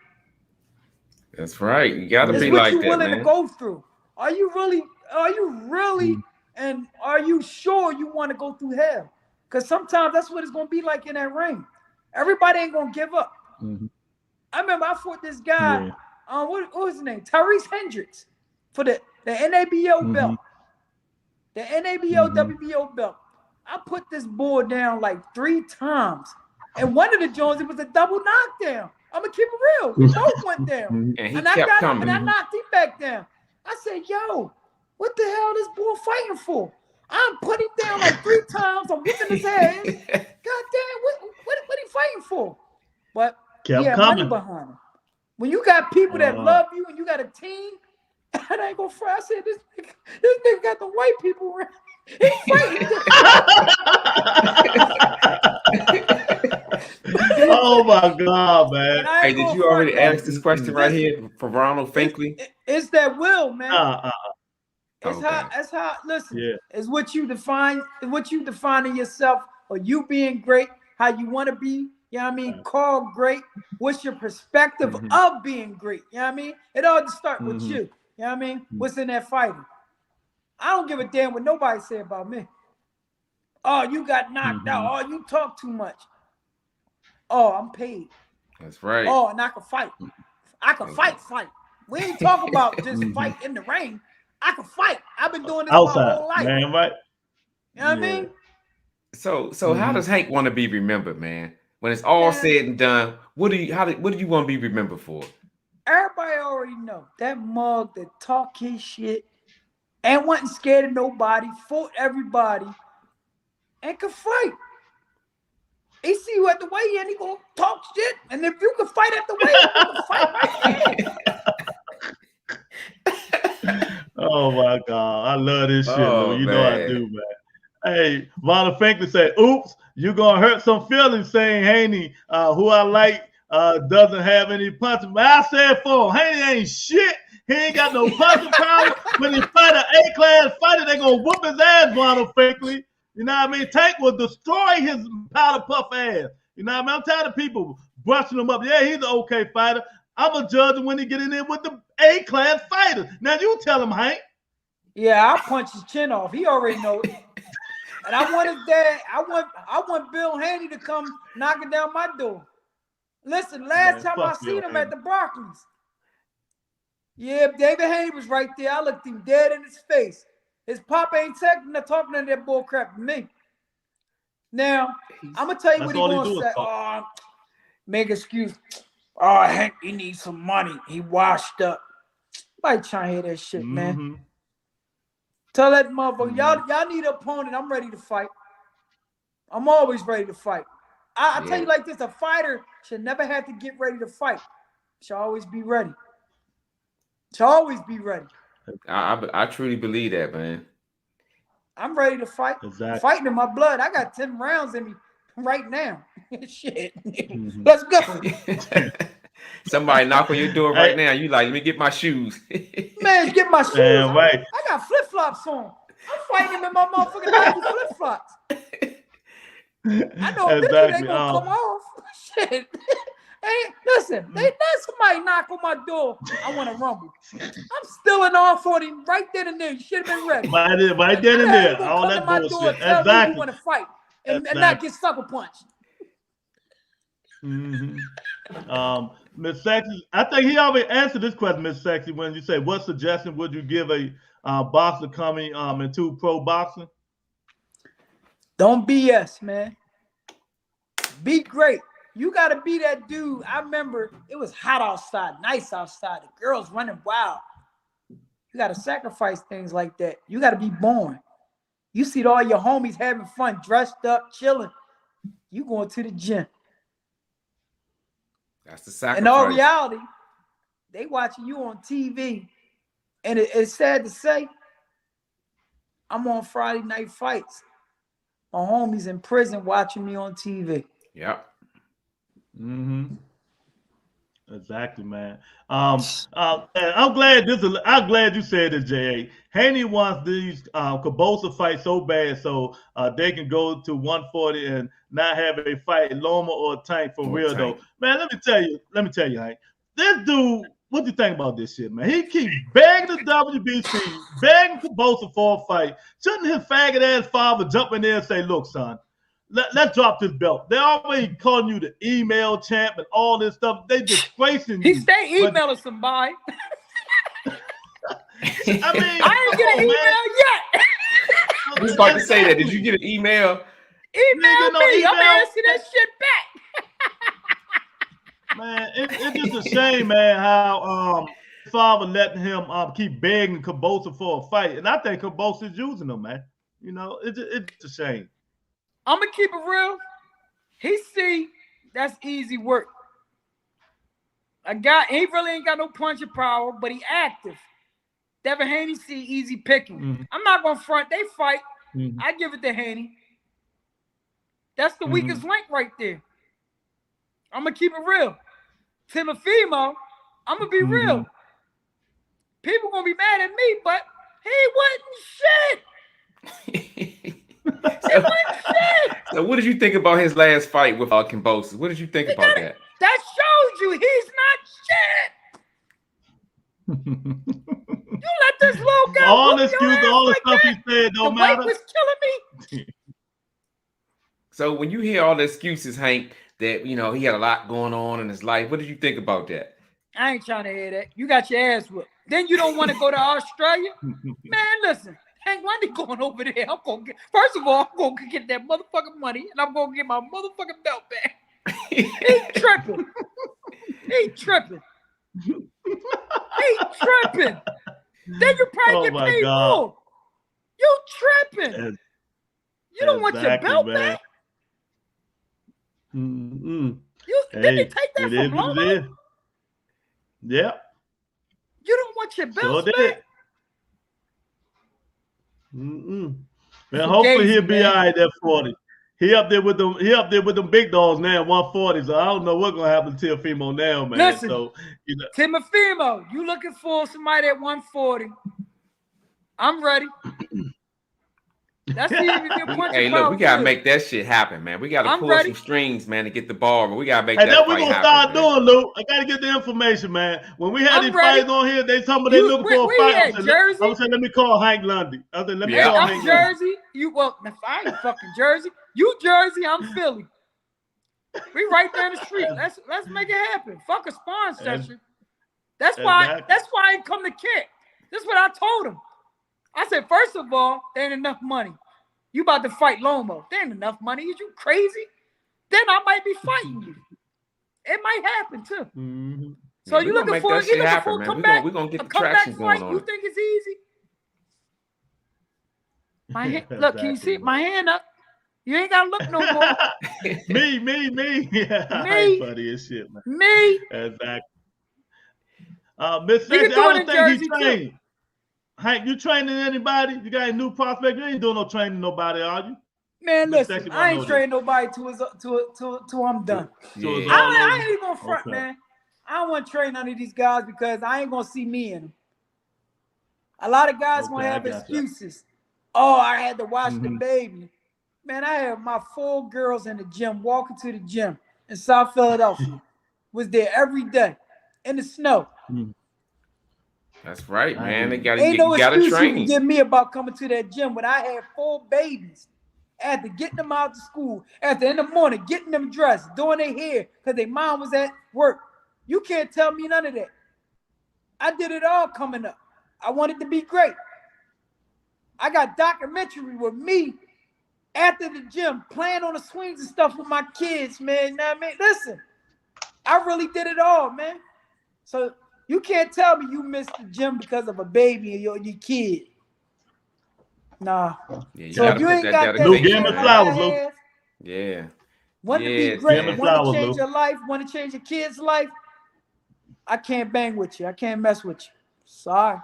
That's right. You got to It's be what like you're that, willing man. to go through. Are you really, and are you sure you want to go through hell? Because sometimes that's what it's going to be like in that ring. Everybody ain't going to give up. I remember I fought this guy, what was his name? Tyrese Hendricks, for the NABO belt. The NABO WBO belt. I put this boy down like 3 times. And one of the Jones, it was a double knockdown. I'm going to keep it real. We both went down. And he I kept got coming. him and I knocked him back down. I said, yo, what the hell is this boy fighting for? I put him down like 3 times. I'm whipping his ass. God damn, what he fighting for? But he had money behind him. When you got people that love you and you got a team, I ain't gonna fry. I said, this nigga got the white people around. He fighting. Oh my God, man. Hey, did you already ask this question right here for Ronald Finkley? It's that will, man. It's Okay. how listen, it's what you define, what you define in yourself, or you being great, how you want to be, you know what I mean? Called great. What's your perspective of being great? You know what I mean? It all just start with you. You know what I mean? What's in that fighting? I don't give a damn what nobody say about me. Oh, you got knocked out. Oh, you talk too much. Oh, I'm paid. That's right. Oh, and I can fight. I can fight. We ain't talking about just fight in the ring. I can fight. I've been doing this outside, my whole life. Man, right? You know what I mean? So how does Hank want to be remembered, man? When it's all said and done, what do you want to be remembered for? Everybody already know that mug that talk his shit and wasn't scared of nobody, fought everybody, and could fight. He see you at the weigh-in, he gonna talk shit, and if you can fight at the weigh-in, you can fight right there. Oh my God, I love this shit, Lou. You know I do, man. Hey, Ronald Finkley said, "Oops, you're gonna hurt some feelings saying Haney, who I like, doesn't have any punching." But I said for him, Haney ain't shit. He ain't got no punching power. When he fight an A-class fighter, they gonna whoop his ass, Ronald Finkley. You know what I mean? Tank will destroy his powder puff ass. You know what I mean? I'm tired of people brushing him up. Yeah, he's an okay fighter. I'm a judge when he get in there with the A-class fighters. Now you tell him, Hank. Yeah, I'll punch his chin off. He already knows. And I want his dad. I want Bill Haney to come knocking down my door. Listen, last time I seen him at the Barclays. Yeah, David Haney was right there. I looked him dead in his face. His pop ain't talking that bull crap to me. Now, I'm gonna tell you what he gonna say. Oh, make excuse. Oh, Hank, he needs some money. He washed up. Nobody trying to hear that shit, man. Tell that motherfucker, y'all need an opponent. I'm ready to fight. I'm always ready to fight. I tell you like this, a fighter should never have to get ready to fight. Should always be ready. Should always be ready. I truly believe that, man. I'm ready to fight. Exactly. Fighting in my blood. I got 10 rounds in me right now. Shit. Let's go. Somebody knock on your door right now. You like, let me get my shoes. Man, get my shoes. Man, right. I got flip-flops on. I'm fighting him in my motherfucking Nike flip-flops. I know eventually they gonna come off. Shit. Hey, listen, they let somebody knock on my door. I want to rumble. I'm still in off on him right then and there. You should have been ready. Right then and there. All that bullshit. Tell me you want to fight and not get sucker punched. Mm-hmm. Miss Sexy, I think he already answered this question, Miss Sexy, when you say, what suggestion would you give a boxer coming into pro boxing? Don't BS, man. Be great. You got to be that dude. I remember it was hot outside, nice outside. The girls running wild. You got to sacrifice things like that. You got to be born. You see all your homies having fun, dressed up, chilling. You going to the gym. That's the sacrifice. In all reality, they watching you on TV. And it's sad to say, I'm on Friday night fights. My homies in prison watching me on TV. Yep. Mm-hmm. Exactly, man. And I'm glad you said this, J.A. Haney wants these Cabosa fights so bad so they can go to 140 and not have a fight Loma or Tank for real though. Man, let me tell you, Hank. This dude, what do you think about this shit, man? He keep begging the WBC, begging Cabosa for a fight. Shouldn't his faggot ass father jump in there and say, look, son, let's drop this belt. They already calling you the email champ and all this stuff. They disgracing you. He stay emailing somebody. I mean, I ain't get an email yet. I was about to say that. Did you get an email? Email me. I'm answering that shit back. Man, it's just a shame, man, how father letting him keep begging Cabosa for a fight. And I think Cabosa is using him, man. You know, it's a shame. I'm going to keep it real. He see that's easy work. A guy, he really ain't got no punching power, but he active. Devin Haney see easy picking. Mm-hmm. I'm not going to front. They fight. Mm-hmm. I give it to Haney. That's the weakest link right there. I'm going to keep it real. Timofimo, I'm going to be real. People going to be mad at me, but he wasn't shit. So what did you think about his last fight with Kambosos? What did you think about that? That shows you he's not shit. You let this little guy all the stuff he said don't matter. The weight was killing me. So when you hear all the excuses, Hank, that you know he had a lot going on in his life, what did you think about that? I ain't trying to hear that. You got your ass whipped. Then you don't want to go to Australia? Man, listen. Hank Lundy going over there. First of all, I'm going to get that motherfucking money, and I'm going to get my motherfucking belt back. He tripping. He tripping. He tripping. Then you probably get paid more. You tripping. You don't want your belt back? Mm-mm. Did you take that from Loma? Yeah. You don't want your belt back? Man, hopefully he'll be all right at 40. He up there with them big dogs now, 140. So I don't know what's gonna happen to Teofimo now, man. Listen, so you know, Timofimo, you looking for somebody at 140? I'm ready. That's even if you're punching. Hey, look, we gotta make that shit happen, man. We gotta pull some strings, man, to get the ball. But we gotta make that fight happen. And that's what we're gonna start doing, Lou. I gotta get the information, man. When we had these fights on here, they told me they looking for a fight. I said, let me call Hank Lundy. I said, let me call Hank Jersey. I ain't fucking Jersey. You Jersey, I'm Philly. We right down the street. Let's make it happen. Fuck a spawn session. That's why I ain't come to kick. This is what I told him. I said, first of all, there ain't enough money. You about to fight Lomo. There ain't enough money. Is you crazy? Then I might be fighting you. It might happen too. Mm-hmm. So you looking for a comeback? We're gonna get the traction going on. You think it's easy? My hand, look, can you see my hand up? You ain't gotta look no more. me. Yeah, me, funny as shit, man. Me. Exactly. Miss Sexy, I don't think he trained. Hank, you training anybody? You got a new prospect? You ain't doing no training nobody, are you? Man, listen, I ain't training nobody till I'm done. Yeah. I ain't even gonna front, man. I don't want to train none of these guys because I ain't gonna see me in them. A lot of guys gonna have excuses. Oh, I had to watch the baby. Man, I had my 4 girls in the gym walking to the gym in South Philadelphia. Was there every day in the snow. That's right, man. They gotta ain't no you gotta excuse train. you can give me about coming to that gym when I had 4 babies after getting them out to school, after in the morning getting them dressed, doing their hair because their mom was at work. You can't tell me none of that. I did it all coming up. I wanted to be great. I got documentary with me after the gym, playing on the swings and stuff with my kids, man. You know what I mean? Listen, I really did it all, man. So you can't tell me you missed the gym because of a baby or your kid. Nah. Yeah, so if you ain't got that dedication, like flowers, I have, yeah. Want to be great, want to change your life, want to change your kid's life, I can't bang with you. I can't mess with you. Sorry.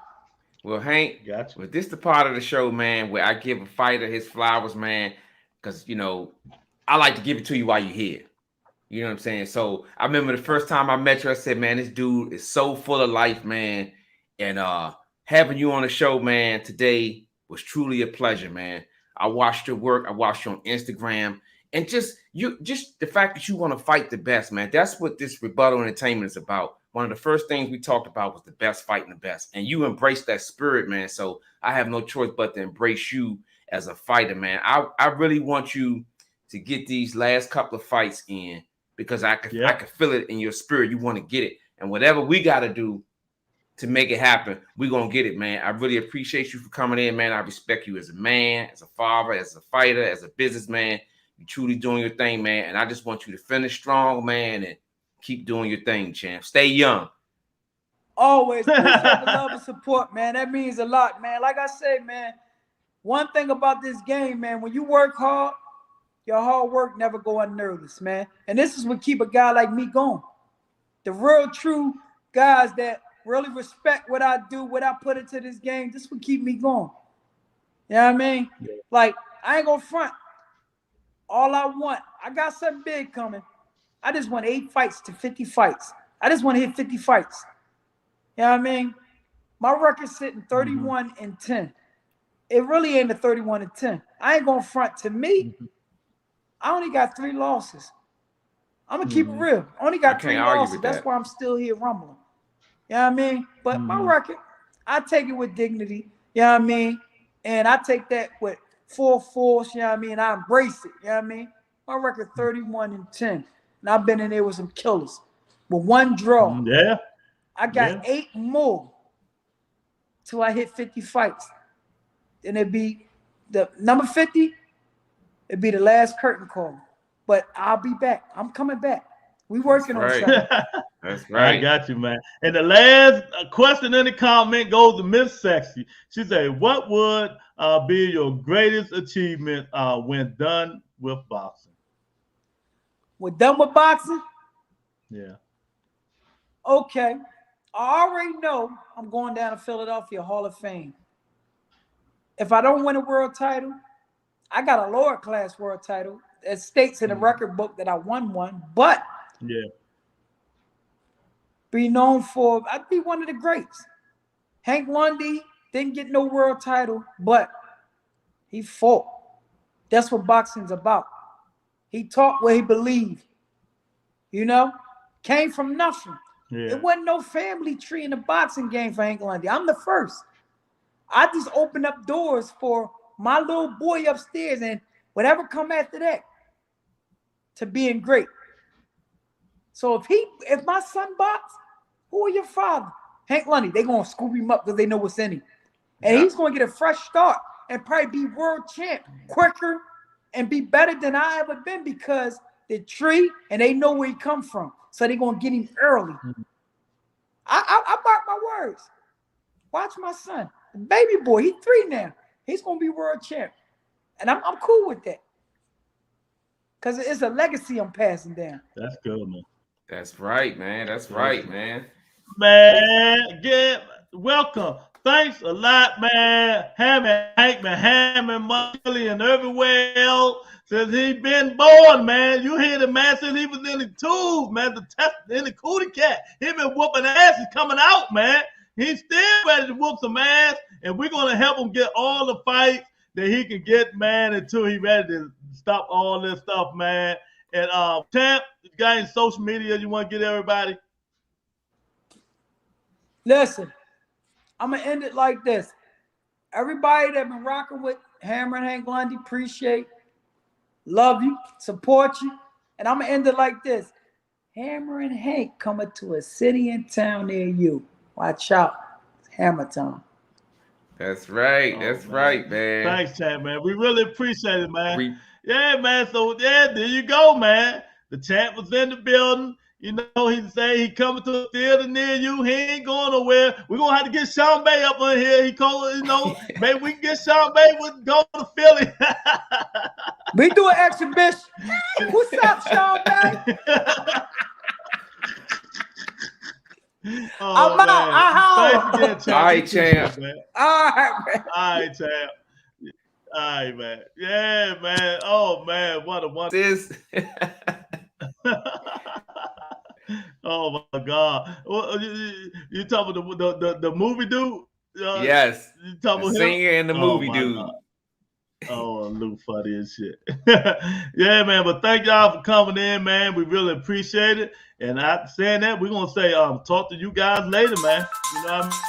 Well, Hank, gotcha. Well, this is the part of the show, man, where I give a fighter his flowers, man, because, you know, I like to give it to you while you're here. You know what I'm saying? So I remember the first time I met you, I said, man, this dude is so full of life, man. And having you on the show, man, today was truly a pleasure, man. I watched your work. I watched you on Instagram. And just the fact that you want to fight the best, man, that's what this Rebuttal Entertainment is about. One of the first things we talked about was the best fighting the best. And you embrace that spirit, man. So I have no choice but to embrace you as a fighter, man. I really want you to get these last couple of fights in because I can feel it in your spirit. You want to get it. And whatever we got to do to make it happen, we're going to get it, man. I really appreciate you for coming in, man. I respect you as a man, as a father, as a fighter, as a businessman. You're truly doing your thing, man. And I just want you to finish strong, man, and keep doing your thing, champ. Stay young. Always appreciate the love and support, man. That means a lot, man. Like I say, man, one thing about this game, man, when you work hard, your hard work never go unnoticed, man. And this is what keep a guy like me going. The real true guys that really respect what I do, what I put into this game, this would keep me going. You know what I mean? Yeah. Like, I ain't gonna front. All I want, I got something big coming. I just want 8 fights to 50 fights. I just want to hit 50 fights. You know what I mean? My record's sitting 31 and 10. It really ain't a 31 and 10. I ain't gonna front. To me, I only got 3 losses. I'm gonna keep it real. I only got 3 losses. That's why I'm still here rumbling. You know what I mean? But my record, I take it with dignity. You know what I mean? And I take that with full force. You know what I mean? I embrace it. You know what I mean? My record 31 and 10. And I've been in there with some killers. With 1 draw. Yeah. I got 8 more till I hit 50 fights. And it'd be the number 50, it'd be the last curtain call. But I'll be back. I'm coming back. We working on something. That's right. I got you, man. And the last question in the comment goes to Miss Sexy. She said, what would be your greatest achievement when done with boxing? We're done with boxing? Yeah. Okay. I already know I'm going down to Philadelphia Hall of Fame. If I don't win a world title, I got a lower class world title. It states in the record book that I won one, but be known for, I'd be one of the greats. Hank Lundy didn't get no world title, but he fought. That's what boxing's about. He taught what he believed. You know, came from nothing. Yeah. It wasn't no family tree in the boxing game for Hank Lundy. I'm the first. I just opened up doors for my little boy upstairs and whatever come after that to being great. So if my son box, who are your father? Hank Lundy. They're going to scoop him up because they know what's in him. And he's going to get a fresh start and probably be world champ quicker and be better than I ever been because the tree and they know where he come from. So they're going to get him early. I mark my words. Watch my son. Baby boy, he's 3 now. He's going to be world champ. And I'm cool with that. Because it's a legacy I'm passing down. That's good, man. That's right, man. That's right, man. Man, welcome. Thanks a lot, man. Hank, Marley, and everywhere else since he been born, man. You hear the man since he was in the tubes, man. In the cootie cat. He been whooping ass. He's coming out, man. He's still ready to whoop some ass, and we're gonna help him get all the fights that he can get, man, until he's ready to stop all this stuff, man. And Champ, you got any social media you want to get everybody? Listen, I'm gonna end it like this. Everybody that been rocking with Hammer and Hank Lundy, appreciate. love you, support you. And I'm going to end it like this. Hammer and Hank coming to a city and town near you. Watch out. It's Hammer time. That's right. That's right, man. Thanks, champ, man. We really appreciate it, man. Yeah, man. So yeah, there you go, man. The champ was in the building. You know, he say he coming to a theater near you. He ain't going nowhere. We're gonna have to get Sean Bay up on here. He called, you know, maybe we can get Sean Bay with go to Philly. We do an exhibition. What's up, Sean Bay? I'm out. Thanks again, champ. All right, champ. Man. All right, man. All right, champ. All right, man. Yeah, man. Oh, man. What a wonderful. This. Oh my God! You talking about the movie dude? Yes. You talking about singer and the movie dude. God. Oh, Lou funny as shit. Yeah, man. But thank y'all for coming in, man. We really appreciate it. And after saying that, we're gonna say talk to you guys later, man. You know what I mean?